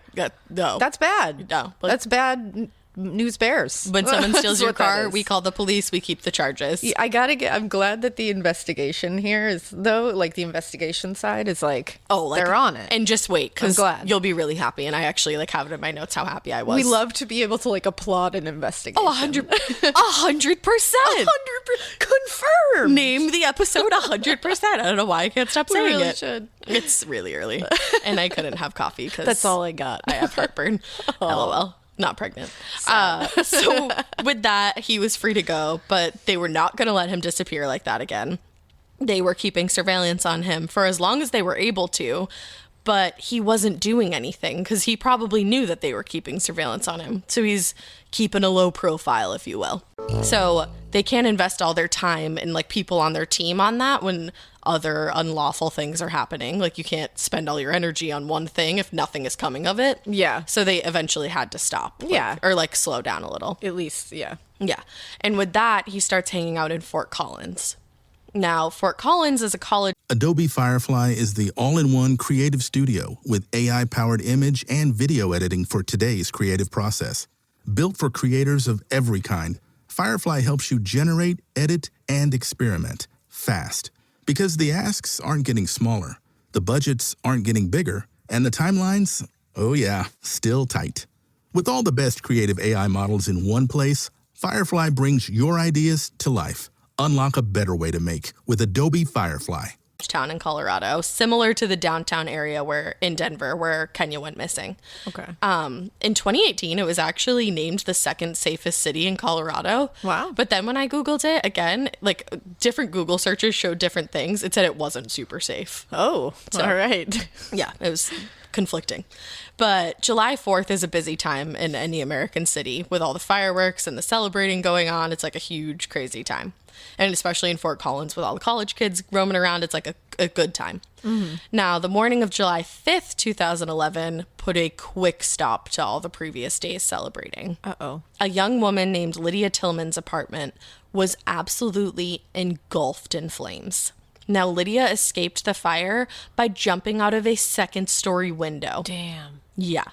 no. That's bad. No. Like, that's bad news bears. when someone steals That's your what that car, is. we call the police, we keep the charges. Yeah, I'm glad that the investigation here is, though, like the investigation side is like, they're on it. And just wait, because I'm glad. you'll be really happy. And I actually like have it in my notes how happy I was. We love to be able to like applaud an investigation. 100%. 100% confirmed. Name the episode 100%. I don't know why I can't stop saying really it. should. It's really early. And I couldn't have coffee because That's all I got. I have heartburn. LOL. Not pregnant. So with that, he was free to go, but they were not going to let him disappear like that again. They were keeping surveillance on him for as long as they were able to, but he wasn't doing anything because he probably knew that they were keeping surveillance on him. So he's keeping a low profile, if you will. So they can't invest all their time and like people on their team on that when other unlawful things are happening. Like you can't spend all your energy on one thing if nothing is coming of it. Yeah. So they eventually had to stop. Yeah. Or like slow down a little. At least, yeah. Yeah. And with that, he starts hanging out in Fort Collins. Now, Fort Collins is a college. Adobe Firefly is the all-in-one creative studio with AI-powered image and video editing for today's creative process. Built for creators of every kind, Firefly helps you generate, edit, and experiment fast. Because the asks aren't getting smaller, the budgets aren't getting bigger, and the timelines, oh yeah, still tight. With all the best creative AI models in one place, Firefly brings your ideas to life. Unlock a better way to make with Adobe Firefly. Town in Colorado, similar to the downtown area in Denver where Kenia went missing. Okay. In 2018, it was actually named the second safest city in Colorado. Wow. But then when I Googled it again, like different Google searches showed different things. It said it wasn't super safe. Oh, all right. Yeah, it was conflicting. But July 4th is a busy time in any American city with all the fireworks and the celebrating going on. It's like a huge, crazy time. And especially in Fort Collins with all the college kids roaming around, it's like a good time. Mm-hmm. Now, the morning of July 5th, 2011, put a quick stop to all the previous days celebrating. Uh-oh. A young woman named Lydia Tillman's apartment was absolutely engulfed in flames. Now, Lydia escaped the fire by jumping out of a second-story window. Damn. Yeah.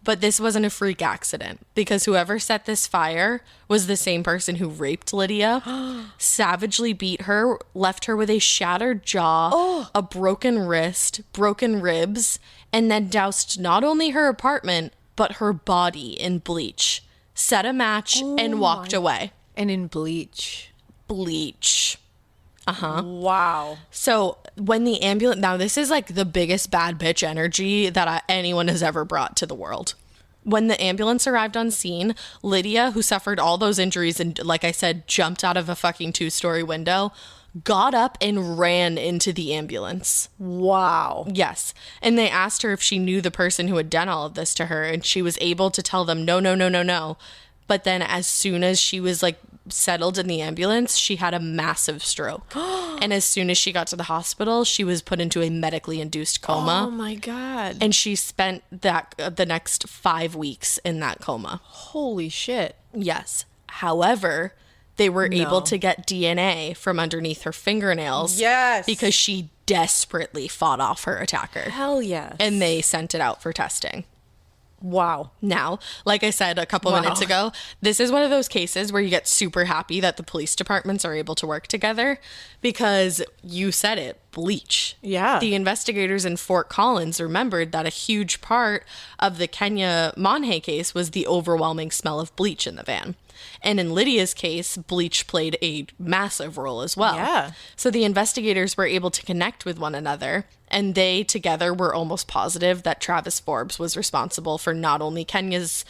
But this wasn't a freak accident because whoever set this fire was the same person who raped Lydia, savagely beat her, left her with a shattered jaw, a broken wrist, broken ribs, and then doused not only her apartment, but her body in bleach, set a match, and walked away. And in bleach. Bleach. Uh-huh. Wow. So when the ambulance, now this is like the biggest bad bitch energy that anyone has ever brought to the world. When the ambulance arrived on scene, Lydia, who suffered all those injuries and, like I said, jumped out of a fucking 2-story window, got up and ran into the ambulance. Wow. Yes. And they asked her if she knew the person who had done all of this to her, and she was able to tell them, no, no, no, no, no. But then as soon as she was like settled in the ambulance, she had a massive stroke. And as soon as she got to the hospital, she was put into a medically induced coma. Oh my God. And she spent the next 5 weeks in that coma. Holy shit. Yes. However, they were able to get DNA from underneath her fingernails. Yes. Because she desperately fought off her attacker. Hell yes. And they sent it out for testing. Wow. Now, like I said a couple minutes ago, this is one of those cases where you get super happy that the police departments are able to work together because you said it, bleach. Yeah. The investigators in Fort Collins remembered that a huge part of the Kenia Monge case was the overwhelming smell of bleach in the van. And in Lydia's case, bleach played a massive role as well. Yeah. So the investigators were able to connect with one another, and they together were almost positive that Travis Forbes was responsible for not only Kenia's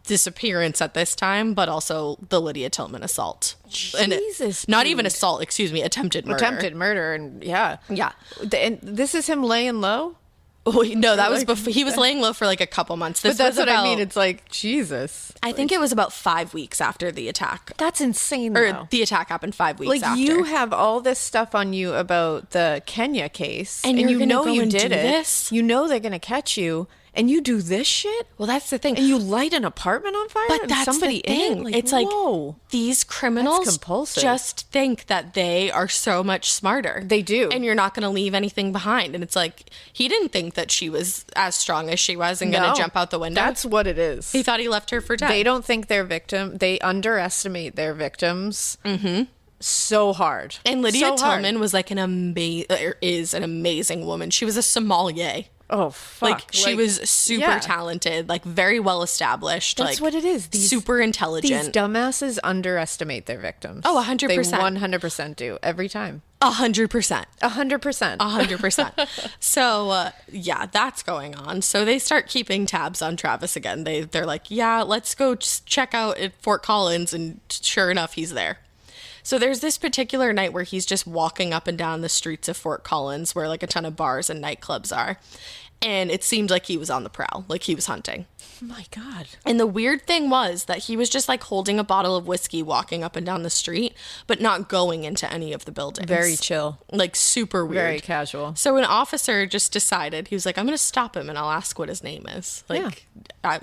disappearance at this time, but also the Lydia Tillman assault. Jesus. Not even assault, attempted murder. Attempted murder, and yeah. Yeah. And this is him laying low? Oh, no, that was before. He was laying low for like a couple months. But that's what I mean. It's like, Jesus. I think it was about 5 weeks after the attack. That's insane, Or though. the attack happened 5 weeks after. You have all this stuff on you about the Kenia case. And you're you gonna know go you and did do it. this? You know they're going to catch you. And you do this shit? Well, that's the thing. And you light an apartment on fire? But and that's somebody the thing. in? Like, it's whoa. like these criminals That's compulsive. just think that they are so much smarter. They do. And you're not going to leave anything behind. And it's like, he didn't think that she was as strong as she was and going to jump out the window. That's what it is. He thought he left her for dead. They don't think they're victim. They underestimate their victims. Mm-hmm. So hard. And Lydia So hard. Tillman was like is an amazing woman. She was a sommelier. Oh, fuck. Like, she was super talented, like, very well established. That's like, what it is. Super intelligent. These dumbasses underestimate their victims. Oh, 100%. They 100% do. Every time. 100%. 100%. 100%. So, yeah, that's going on. So they start keeping tabs on Travis again. They're like, yeah, let's go check out at Fort Collins. And sure enough, he's there. So there's this particular night where he's just walking up and down the streets of Fort Collins where like a ton of bars and nightclubs are. And it seemed like he was on the prowl, like he was hunting. Oh my God. And the weird thing was that he was just like holding a bottle of whiskey walking up and down the street, but not going into any of the buildings. Very chill. Like super weird. Very casual. So an officer just decided, he was like, I'm going to stop him and I'll ask what his name is. Like,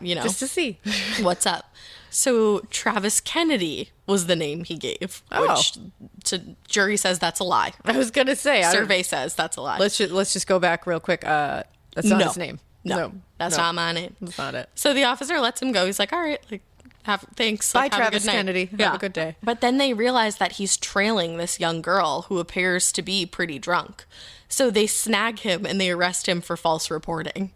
you know. Just to see. What's up? So Travis Kennedy was the name he gave, which to jury says that's a lie. I was going to say. Survey says that's a lie. Let's just go back real quick. That's not his name. No, that's not my name. That's not it. So the officer lets him go. He's like, all right, like, thanks. Bye, Like, have a Travis good night. Kennedy. Have a good day. But then they realize that he's trailing this young girl who appears to be pretty drunk. So they snag him and they arrest him for false reporting.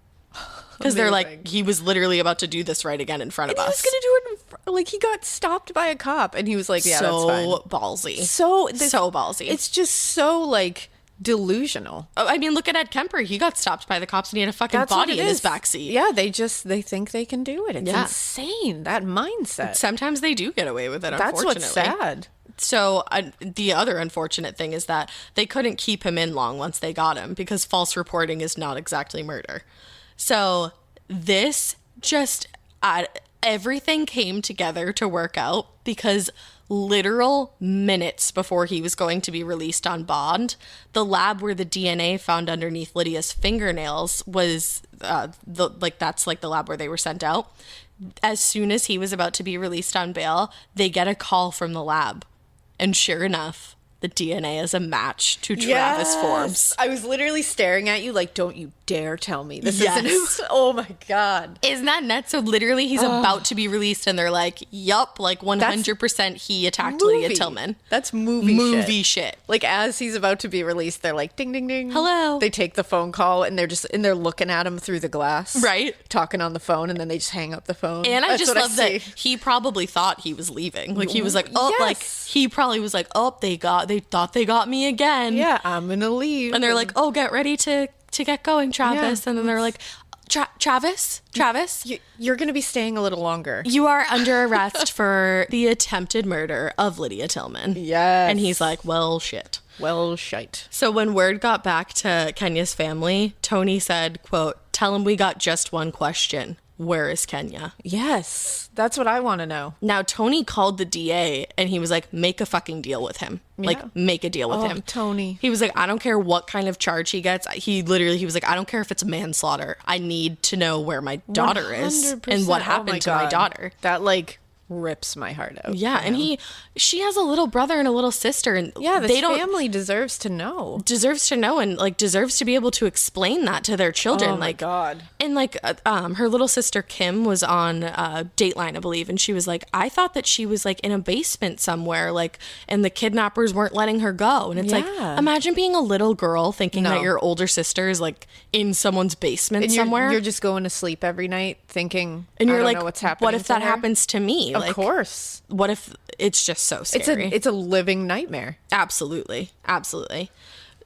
Because they're like, he was literally about to do this right again in front of us. He was going to do it like he got stopped by a cop and he was like, yeah, that's fine. So ballsy. So ballsy. It's just so like delusional. Oh, I mean, look at Ed Kemper. He got stopped by the cops and he had a fucking body in his backseat. Yeah, they think they can do it. It's Yeah. insane, that mindset. Sometimes they do get away with it, That's unfortunately. what's sad. So the other unfortunate thing is that they couldn't keep him in long once they got him because false reporting is not exactly murder. So this just, everything came together to work out because literal minutes before he was going to be released on bond, the lab where the DNA found underneath Lydia's fingernails was that's like the lab where they were sent out. As soon as he was about to be released on bail, they get a call from the lab. And sure enough, the DNA is a match to Travis Forbes. I was literally staring at you like, don't you dare tell me this Yes. isn't. Oh my God. Isn't that nuts? So literally he's about to be released and they're like, yup, like 100% he attacked Lydia Tillman. That's movie shit. Like as he's about to be released, they're like, ding, ding, ding. Hello. They take the phone call and they're looking at him through the glass. Right. Talking on the phone and then they just hang up the phone. And I That's just what love that see. he probably thought he was leaving. Like he was like, oh, Yes. like he probably was like, oh, they thought they got me again. Yeah, I'm going to leave. And they're like, oh, get ready to get going, Travis. Yeah. And then they're like, Travis, You're going to be staying a little longer. you are under arrest for the attempted murder of Lydia Tillman. Yes. And he's like, well, shit. Well, shite. So when word got back to Kenya's family, Tony said, quote, tell him we got just one question. Where is Kenia? Yes, that's what I want to know. Now, Tony called the DA and he was like, make a fucking deal with him. Like, make a deal with him. Tony. He was like, I don't care what kind of charge he gets. He was like, I don't care if it's manslaughter. I need to know where my daughter is and what 100%. happened to my daughter. That like rips my heart out. Yeah, and she has a little brother and a little sister, and Yeah, this family deserves to know. deserves to know and like deserves to be able to explain that to their children. Oh my like, God. And like her little sister Kim was on Dateline, I believe, and she was like, I thought that she was like in a basement somewhere, like, and the kidnappers weren't letting her go. And it's like, imagine being a little girl thinking that your older sister is like in someone's basement somewhere. You're just going to sleep every night thinking, and you're I don't like, know what's happening. What if that happens to me? Of course. What if it's just so scary? It's a living nightmare. Absolutely. Absolutely.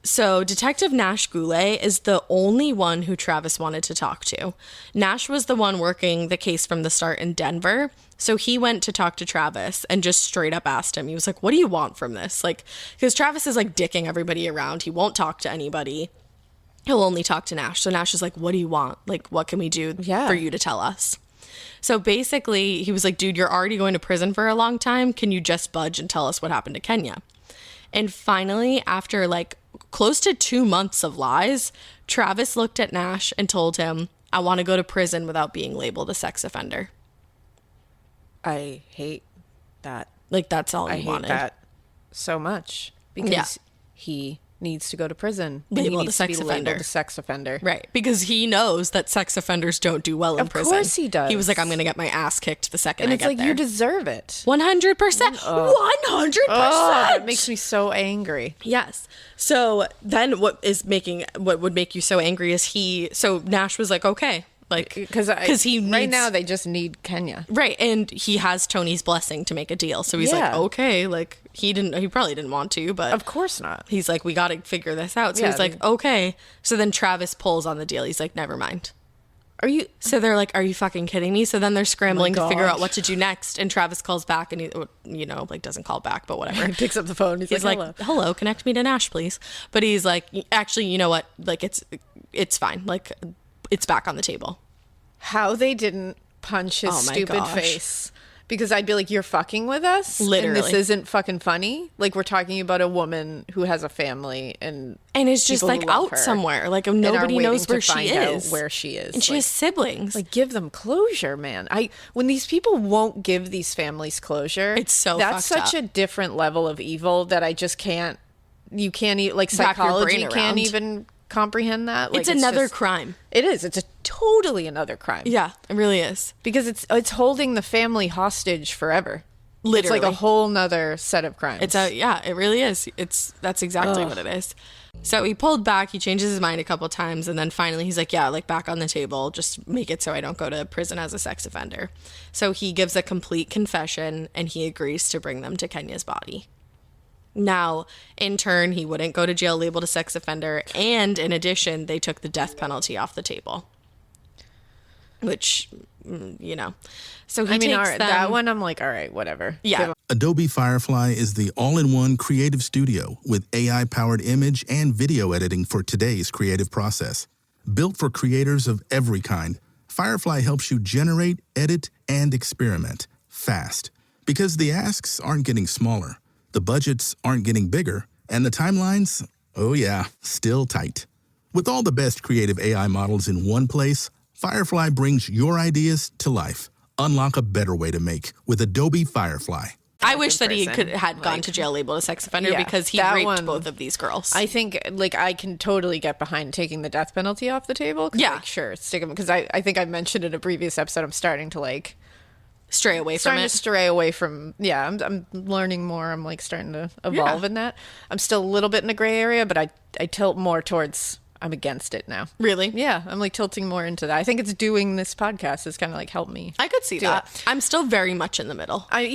So Detective Nash Goulet is the only one who Travis wanted to talk to. Nash was the one working the case from the start in Denver. So he went to talk to Travis and just straight up asked him. He was like, what do you want from this? Like, because Travis is like dicking everybody around. He won't talk to anybody. He'll only talk to Nash. So Nash is like, what do you want? Like, what can we do for you to tell us? So basically, he was like, dude, you're already going to prison for a long time. Can you just budge and tell us what happened to Kenia? And finally, after like close to 2 months of lies, Travis looked at Nash and told him, I want to go to prison without being labeled a sex offender. I hate that. Like, that's all he wanted. I hate that so much because he needs to go to prison. Labeled a sex offender. Labeled a sex offender. Right. Because he knows that sex offenders don't do well in prison. Of course he does. He was like, I'm going to get my ass kicked the second and I get there. And it's like, you deserve it. 100%. 100%. That makes me so angry. Yes. So then what would make you so angry is so Nash was like, okay. Like, because he needs, right now they just need Kenia. Right. And he has Tony's blessing to make a deal. So he's like, okay, like he probably didn't want to, but of course not. He's like, we got to figure this out. So he's like, okay. So then Travis pulls on the deal. He's like, never mind. So they're like, are you fucking kidding me? So then they're scrambling to figure out what to do next. And Travis calls back and he, like doesn't call back, but whatever. He picks up the phone. He's like, hello, connect me to Nash, please. But he's like, actually, you know what? Like, it's fine. Like, it's back on the table. How they didn't punch his stupid face. Because I'd be like, you're fucking with us? Literally. And this isn't fucking funny? Like, we're talking about a woman who has a family and is just like out somewhere. Like, nobody knows where she is. Where she is. And she has siblings. Like, give them closure, man. When these people won't give these families closure, it's so that's such a different level of evil that I just can't, like, psychology can't even comprehend that. Like, it's another crime. It is. It's totally another crime. Yeah, it really is. Because it's holding the family hostage forever. Literally. It's like a whole nother set of crimes. It really is. That's exactly what it is. So he pulled back, he changes his mind a couple times, and then finally he's like, yeah, like back on the table, just make it so I don't go to prison as a sex offender. So he gives a complete confession and he agrees to bring them to Kenia's body. Now, in turn, he wouldn't go to jail labeled a sex offender, and in addition, they took the death penalty off the table. Which, So he takes them. That one, I'm like, all right, whatever. Yeah. Adobe Firefly is the all-in-one creative studio with AI-powered image and video editing for today's creative process. Built for creators of every kind, Firefly helps you generate, edit, and experiment fast. Because the asks aren't getting smaller. The budgets aren't getting bigger, and the timelines, still tight. With all the best creative AI models in one place, Firefly brings your ideas to life. Unlock a better way to make with Adobe Firefly. I wish that he had gone to jail labeled a sex offender because he raped both of these girls. I think, like, I can totally get behind taking the death penalty off the table. Yeah. Like, sure, stick him. Because I think I mentioned in a previous episode, I'm starting to, like... stray away from. I'm learning more. I'm like starting to evolve in that. I'm still a little bit in a gray area, but I tilt more towards I'm against it now. Really? Yeah, I'm like tilting more into that. I think it's doing this podcast has kind of like helped me. I could see that. I'm still very much in the middle. I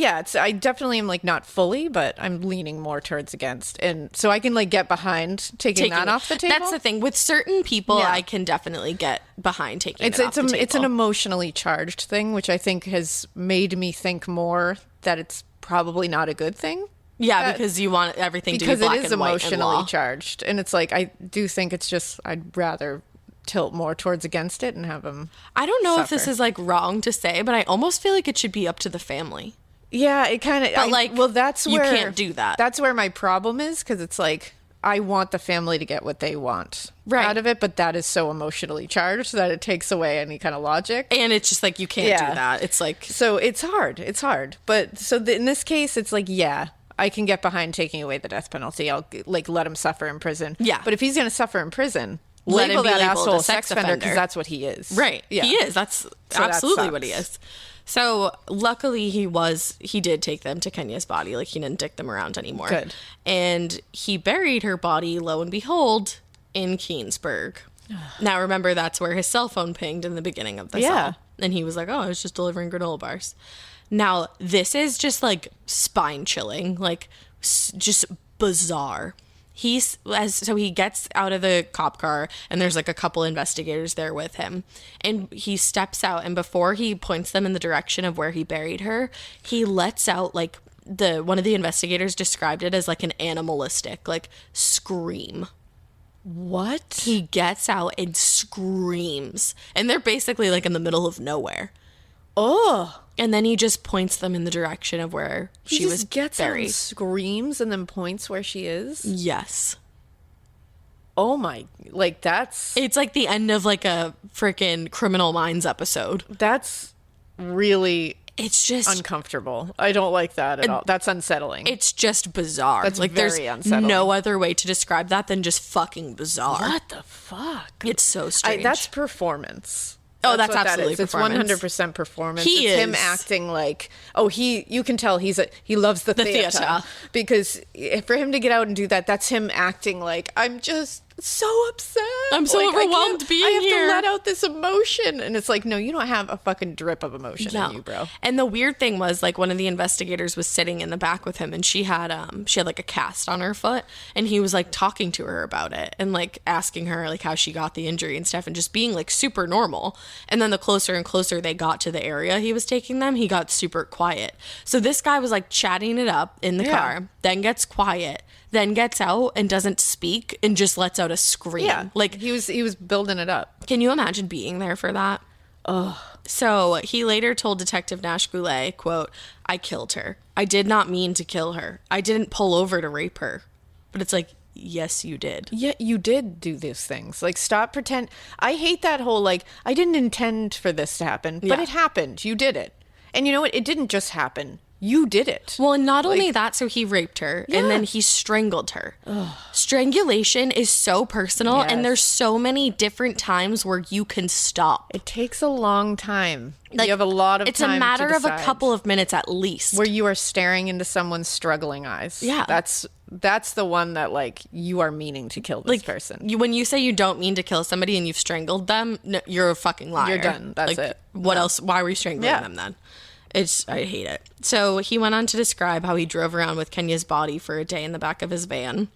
definitely am like not fully, but I'm leaning more towards against, and so I can like get behind taking that off the table. That's the thing with certain people. I can definitely get behind taking it off the table. It's an emotionally charged thing, which I think has made me think more that it's probably not a good thing. Yeah, because you want everything to be black and white. Because it is emotionally charged. And it's like, I do think it's just, I'd rather tilt more towards against it and have them I don't know if this is like wrong to say, but I almost feel like it should be up to the family. Yeah, it kind of, that's where... You can't do that. That's where my problem is, because it's like, I want the family to get what they want out of it, but that is so emotionally charged that it takes away any kind of logic. And it's just like, you can't do that. It's like... So it's hard. But so in this case, it's like, I can get behind taking away the death penalty. I'll like let him suffer in prison. Yeah. But if he's going to suffer in prison, let him label be that labeled asshole a sex offender offender. because that's what he is. Right. Yeah. He is. That's absolutely what he is. So luckily he did take them to Kenia's body. Like, he didn't dick them around anymore. Good. And he buried her body, lo and behold, in Keansburg. Now remember, that's where his cell phone pinged in the beginning of this all. And he was like, oh, I was just delivering granola bars. Now this is just like spine chilling, like just bizarre. He gets out of the cop car, and there's like a couple investigators there with him, and he steps out, and before he points them in the direction of where he buried her, he lets out like one of the investigators described it as like an animalistic like scream. What? He gets out and screams, and they're basically like in the middle of nowhere. Oh. And then he just points them in the direction of where she was gets buried. out and screams and then points where she is? Yes. Oh my, like that's... It's like the end of like a freaking Criminal Minds episode. That's really... It's just... uncomfortable. I don't like that at all. That's unsettling. It's just bizarre. That's like very there's unsettling. no other way to describe that than just fucking bizarre. What the fuck? It's so strange. That's performance. Oh, that's what absolutely that is. performance. It's 100% performance. He it's him is. acting like, you can tell he loves the theater. Because for him to get out and do that, that's him acting like, I'm just so upset. I'm so overwhelmed being here. I have here. to let out this emotion. And it's like, no, you don't have a fucking drip of emotion in you, bro. And the weird thing was, like, one of the investigators was sitting in the back with him, and she had like a cast on her foot, and he was like talking to her about it and like asking her like how she got the injury and stuff, and just being like super normal. And then the closer and closer they got to the area he was taking them, he got super quiet. So this guy was like chatting it up in the car, then gets quiet, then gets out and doesn't speak and just lets out a scream. Yeah, like he was building it up. Can you imagine being there for that? Ugh. So he later told Detective Nash Goulet, quote, I killed her. I did not mean to kill her. I didn't pull over to rape her. But it's like, yes, you did. Yeah, you did do these things. Like, stop pretend. I hate that whole, like, I didn't intend for this to happen, but it happened. You did it. And you know what? It didn't just happen. You did it. Well, and not only that, so he raped her and then he strangled her. Ugh. Strangulation is so personal, and there's so many different times where you can stop. It takes a long time. Like, you have a lot of time. It's a matter to of a decide. couple of minutes at least. Where you are staring into someone's struggling eyes. Yeah. That's the one that, like, you are meaning to kill this person. When you say you don't mean to kill somebody and you've strangled them, no, you're a fucking liar. You're done. That's it. What else? Why were you strangling them then? I hate it. So he went on to describe how he drove around with Kenia's body for a day in the back of his van.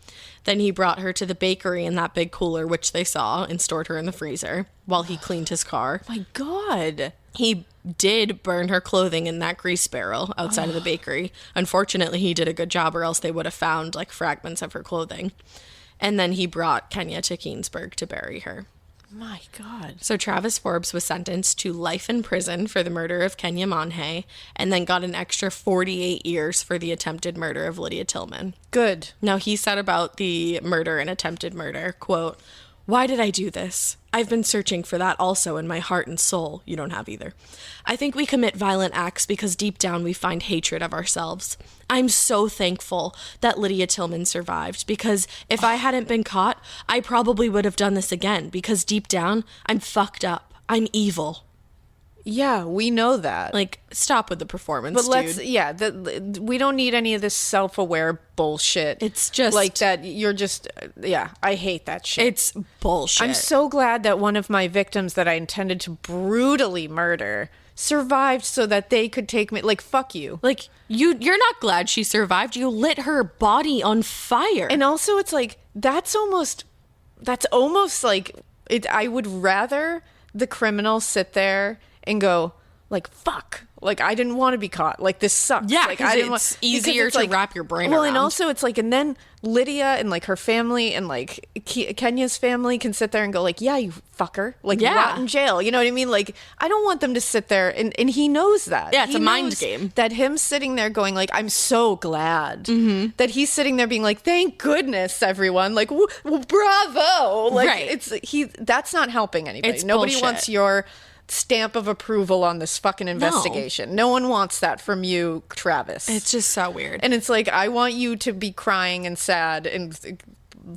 Then he brought her to the bakery in that big cooler, which they saw, and stored her in the freezer while he cleaned his car. My God. He did burn her clothing in that grease barrel outside of the bakery. Unfortunately, he did a good job, or else they would have found like fragments of her clothing. And then he brought Kenia to Keansburg to bury her. My God. So Travis Forbes was sentenced to life in prison for the murder of Kenia Monge, and then got an extra 48 years for the attempted murder of Lydia Tillman. Good. Now, he said about the murder and attempted murder, quote, why did I do this? I've been searching for that also in my heart and soul. You don't have either. I think we commit violent acts because deep down we find hatred of ourselves. I'm so thankful that Lydia Tillman survived, because if I hadn't been caught, I probably would have done this again, because deep down, I'm fucked up. I'm evil. Yeah, we know that. Like, stop with the performance, dude. We don't need any of this self-aware bullshit. It's just... like that, you're just, I hate that shit. It's bullshit. I'm so glad that one of my victims that I intended to brutally murder survived so that they could take me, like, fuck you. Like, you're not glad she survived. You lit her body on fire. And also, it's like, that's almost like, I would rather the criminal sit there and go, like, fuck, like, I didn't want to be caught, like, this sucks. Yeah, like, I didn't it's easier to wrap your brain well, around. and also it's like, and then Lydia and like her family and like Kenya's family can sit there and go like, yeah, you fucker, like, rot in jail, you know what I mean? Like, I don't want them to sit there, and he knows that. Yeah, it's a mind game. That him sitting there going like, I'm so glad that he's sitting there being like, thank goodness, everyone, like, bravo, like, right. That's not helping anybody. It's Nobody bullshit. wants your stamp of approval on this fucking investigation. No one wants that from you, Travis. It's just so weird. And it's like, I want you to be crying and sad and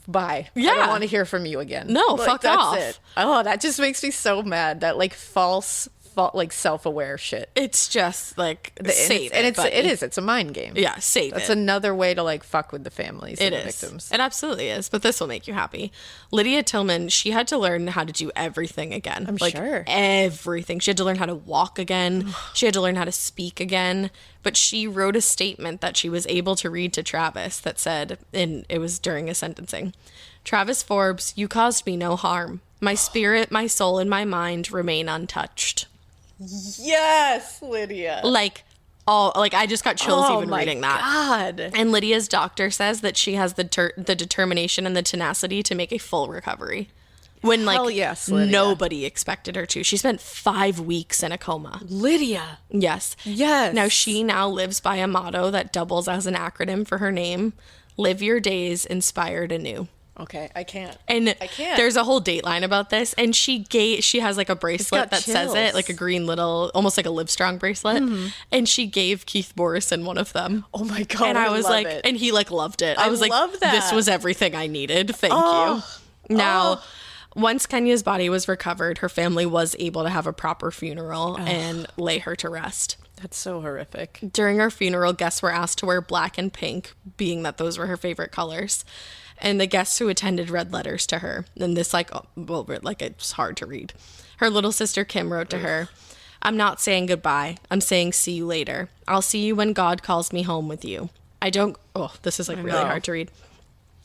bye. Yeah. I don't want to hear from you again. No, Like, fuck that's off. it. Oh, that just makes me so mad. That like false like self-aware shit. It's just like, save And it, it's a mind game. Yeah, save That's it. another way to like fuck with the families It and the is. victims. It absolutely is. But this will make you happy. Lydia Tillman, she had to learn how to do everything again. I'm sure. Everything. She had to learn how to walk again. She had to learn how to speak again. But she wrote a statement that she was able to read to Travis that said, and it was during a sentencing, Travis Forbes, you caused me no harm. My spirit, my soul, and my mind remain untouched. Yes, Lydia. I just got chills even reading that. God. And Lydia's doctor says that she has the determination and the tenacity to make a full recovery. When Hell yes, Lydia. nobody expected her to. She spent 5 weeks in a coma. Lydia. Yes. Yes. Now she now lives by a motto that doubles as an acronym for her name. Live your days inspired anew. Okay, I can't. And I can't. there's a whole Dateline about this, and she has like a bracelet that says it, like a green little, almost like a Livestrong bracelet, and she gave Keith Morrison one of them. Oh my God, And I was love like, it. and he like loved it. I was like, love that. this was everything I needed. Thank you. Now, once Kenya's body was recovered, her family was able to have a proper funeral and lay her to rest. That's so horrific. During her funeral, guests were asked to wear black and pink, being that those were her favorite colors. And the guests who attended read letters to her. And this, it's hard to read. Her little sister Kim wrote to her, I'm not saying goodbye. I'm saying see you later. I'll see you when God calls me home with you. This is really hard to read.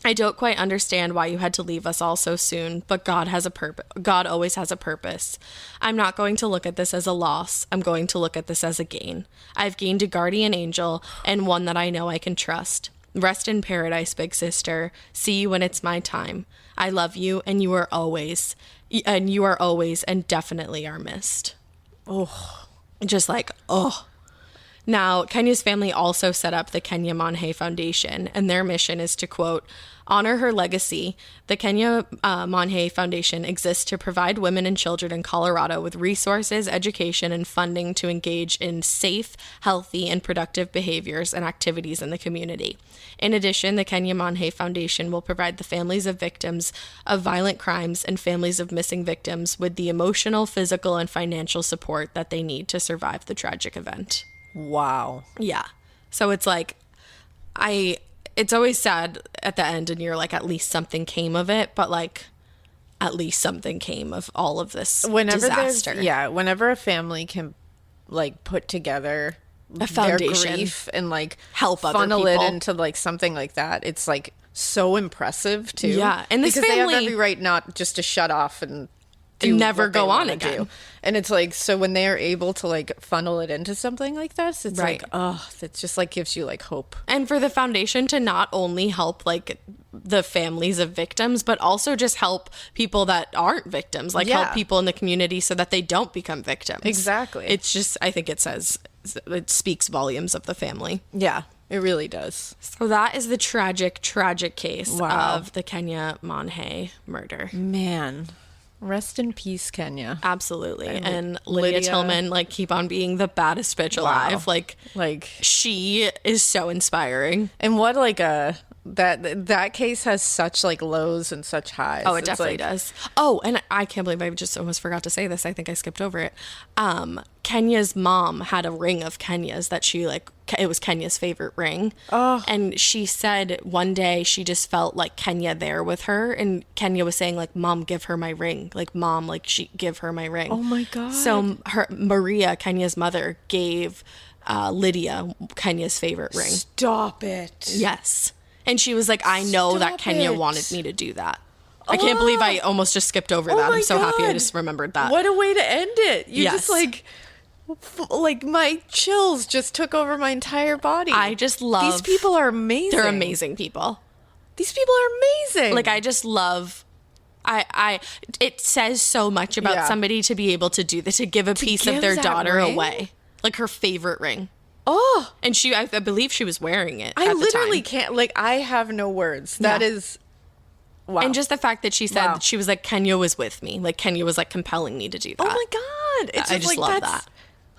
I don't quite understand why you had to leave us all so soon, but God has a purpose. God always has a purpose. I'm not going to look at this as a loss. I'm going to look at this as a gain. I've gained a guardian angel and one that I know I can trust. Rest in paradise, big sister. See you when it's my time. I love you, and you are always and definitely are missed. Oh, just like, oh. Now, Kenya's family also set up the Kenia Monge Foundation, and their mission is to, quote, honor her legacy. The Kenia Monge Foundation exists to provide women and children in Colorado with resources, education, and funding to engage in safe, healthy, and productive behaviors and activities in the community. In addition, the Kenia Monge Foundation will provide the families of victims of violent crimes and families of missing victims with the emotional, physical, and financial support that they need to survive the tragic event. Wow. Yeah. So it's like, it's always sad at the end and you're like, at least something came of it, but like, at least something came of all of this disaster. Whenever a family can like put together a foundation, their grief and like help funnel other people it into like something like that, it's like so impressive too. Yeah. And this because family, they have every right not just to shut off and never go on again. And it's like, so when they are able to like funnel it into something like this, it's right. like, oh, it just like gives you like hope. And for the foundation to not only help like the families of victims, but also just help people that aren't victims, like help people in the community so that they don't become victims. Exactly. It's just, I think it speaks volumes of the family. Yeah, it really does. So that is the tragic, tragic case of the Kenia Monge murder. Man. Rest in peace, Kenya. Absolutely. And Lydia Tillman, like, keep on being the baddest bitch alive. Like, she is so inspiring. And what, like, that case has such, like, lows and such highs. Oh, it definitely does. Oh, and I can't believe I just almost forgot to say this. I think I skipped over it. Kenya's mom had a ring of Kenya's that she, like, it was Kenya's favorite ring. Oh. And she said one day she just felt like Kenya there with her. And Kenya was saying, like, Mom, give her my ring. Like, Mom, like, give her my ring. Oh, my God. So Maria, Kenya's mother, gave Lydia Kenya's favorite ring. Stop it. Yes. And she was like, I know that Kenya wanted me to do that. I can't believe I almost just skipped over that. I'm so happy I just remembered that. What a way to end it. You just like my chills just took over my entire body. I just love... These people are amazing. They're amazing people. These people are amazing. Like, I just love... it says so much about somebody to be able to do this, to give a piece of their daughter away. Like, her favorite ring. Oh. And I believe she was wearing it I literally can't... Like, I have no words. That is... Wow. And just the fact that she said, she was like, Kenya was with me. Like, Kenya was, like, compelling me to do that. Oh, my God. It's I just like, love that.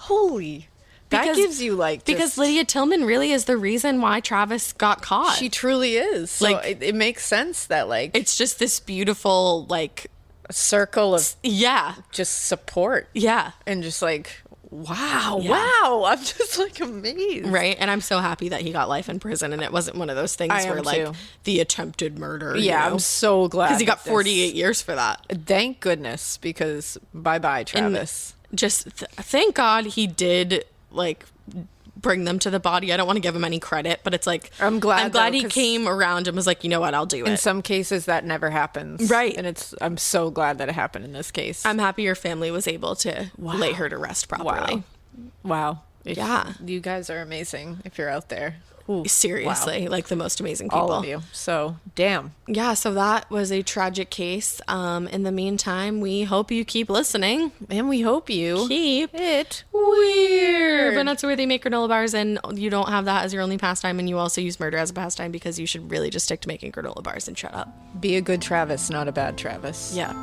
Holy. That gives you like because Lydia Tillman really is the reason why Travis got caught. She truly is. So Like, it makes sense that like it's just this beautiful like a circle of yeah, just support. yeah, And just like wow, Yeah. wow. I'm just like amazed. right. And I'm so happy that he got life in prison, and it wasn't one of those things I where am like too. the attempted murder. Yeah, you know? I'm so glad because he got that this- 48 years for that. Thank goodness, because bye Travis. Just thank God he did like bring them to the body. I don't want to give him any credit, but it's like I'm glad though, he 'cause came around and was like, you know what, I'll do In it. some cases that never happens. Right. And I'm so glad that it happened in this case. I'm happy your family was able to lay her to rest properly. Wow. Yeah. You guys are amazing if you're out there. Ooh, Seriously, wow. like the most amazing people. All of you. So, damn. Yeah, so that was a tragic case. In the meantime, we hope you keep listening. And we hope you Keep it weird. But not so where they make granola bars and you don't have that as your only pastime, and you also use murder as a pastime, because you should really just stick to making granola bars and shut up. be a good Travis, not a bad Travis. Yeah.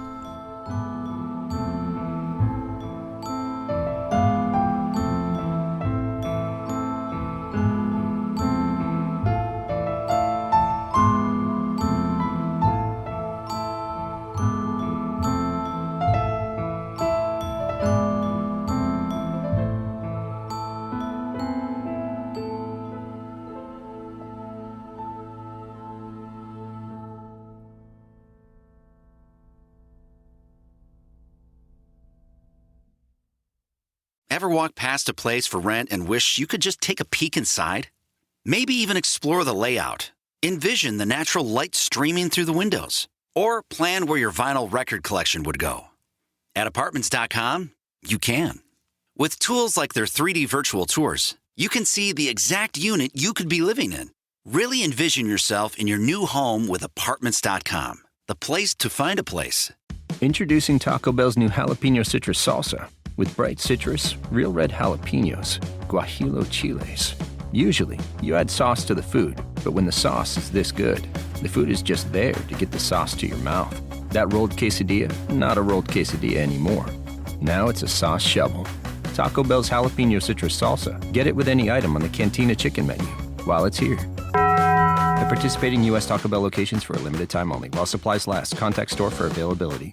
Ever walk past a place for rent and wish you could just take a peek inside? Maybe even explore the layout, envision the natural light streaming through the windows, or plan where your vinyl record collection would go. At Apartments.com, you can. With tools like their 3D virtual tours, you can see the exact unit you could be living in. Really envision yourself in your new home with Apartments.com, the place to find a place. Introducing Taco Bell's new jalapeno citrus salsa. With bright citrus, real red jalapenos, guajillo chiles. Usually, you add sauce to the food, but when the sauce is this good, the food is just there to get the sauce to your mouth. That rolled quesadilla, not a rolled quesadilla anymore. Now it's a sauce shovel. Taco Bell's jalapeno citrus salsa. Get it with any item on the Cantina chicken menu while it's here. At participating U.S. Taco Bell locations for a limited time only. While supplies last, contact store for availability.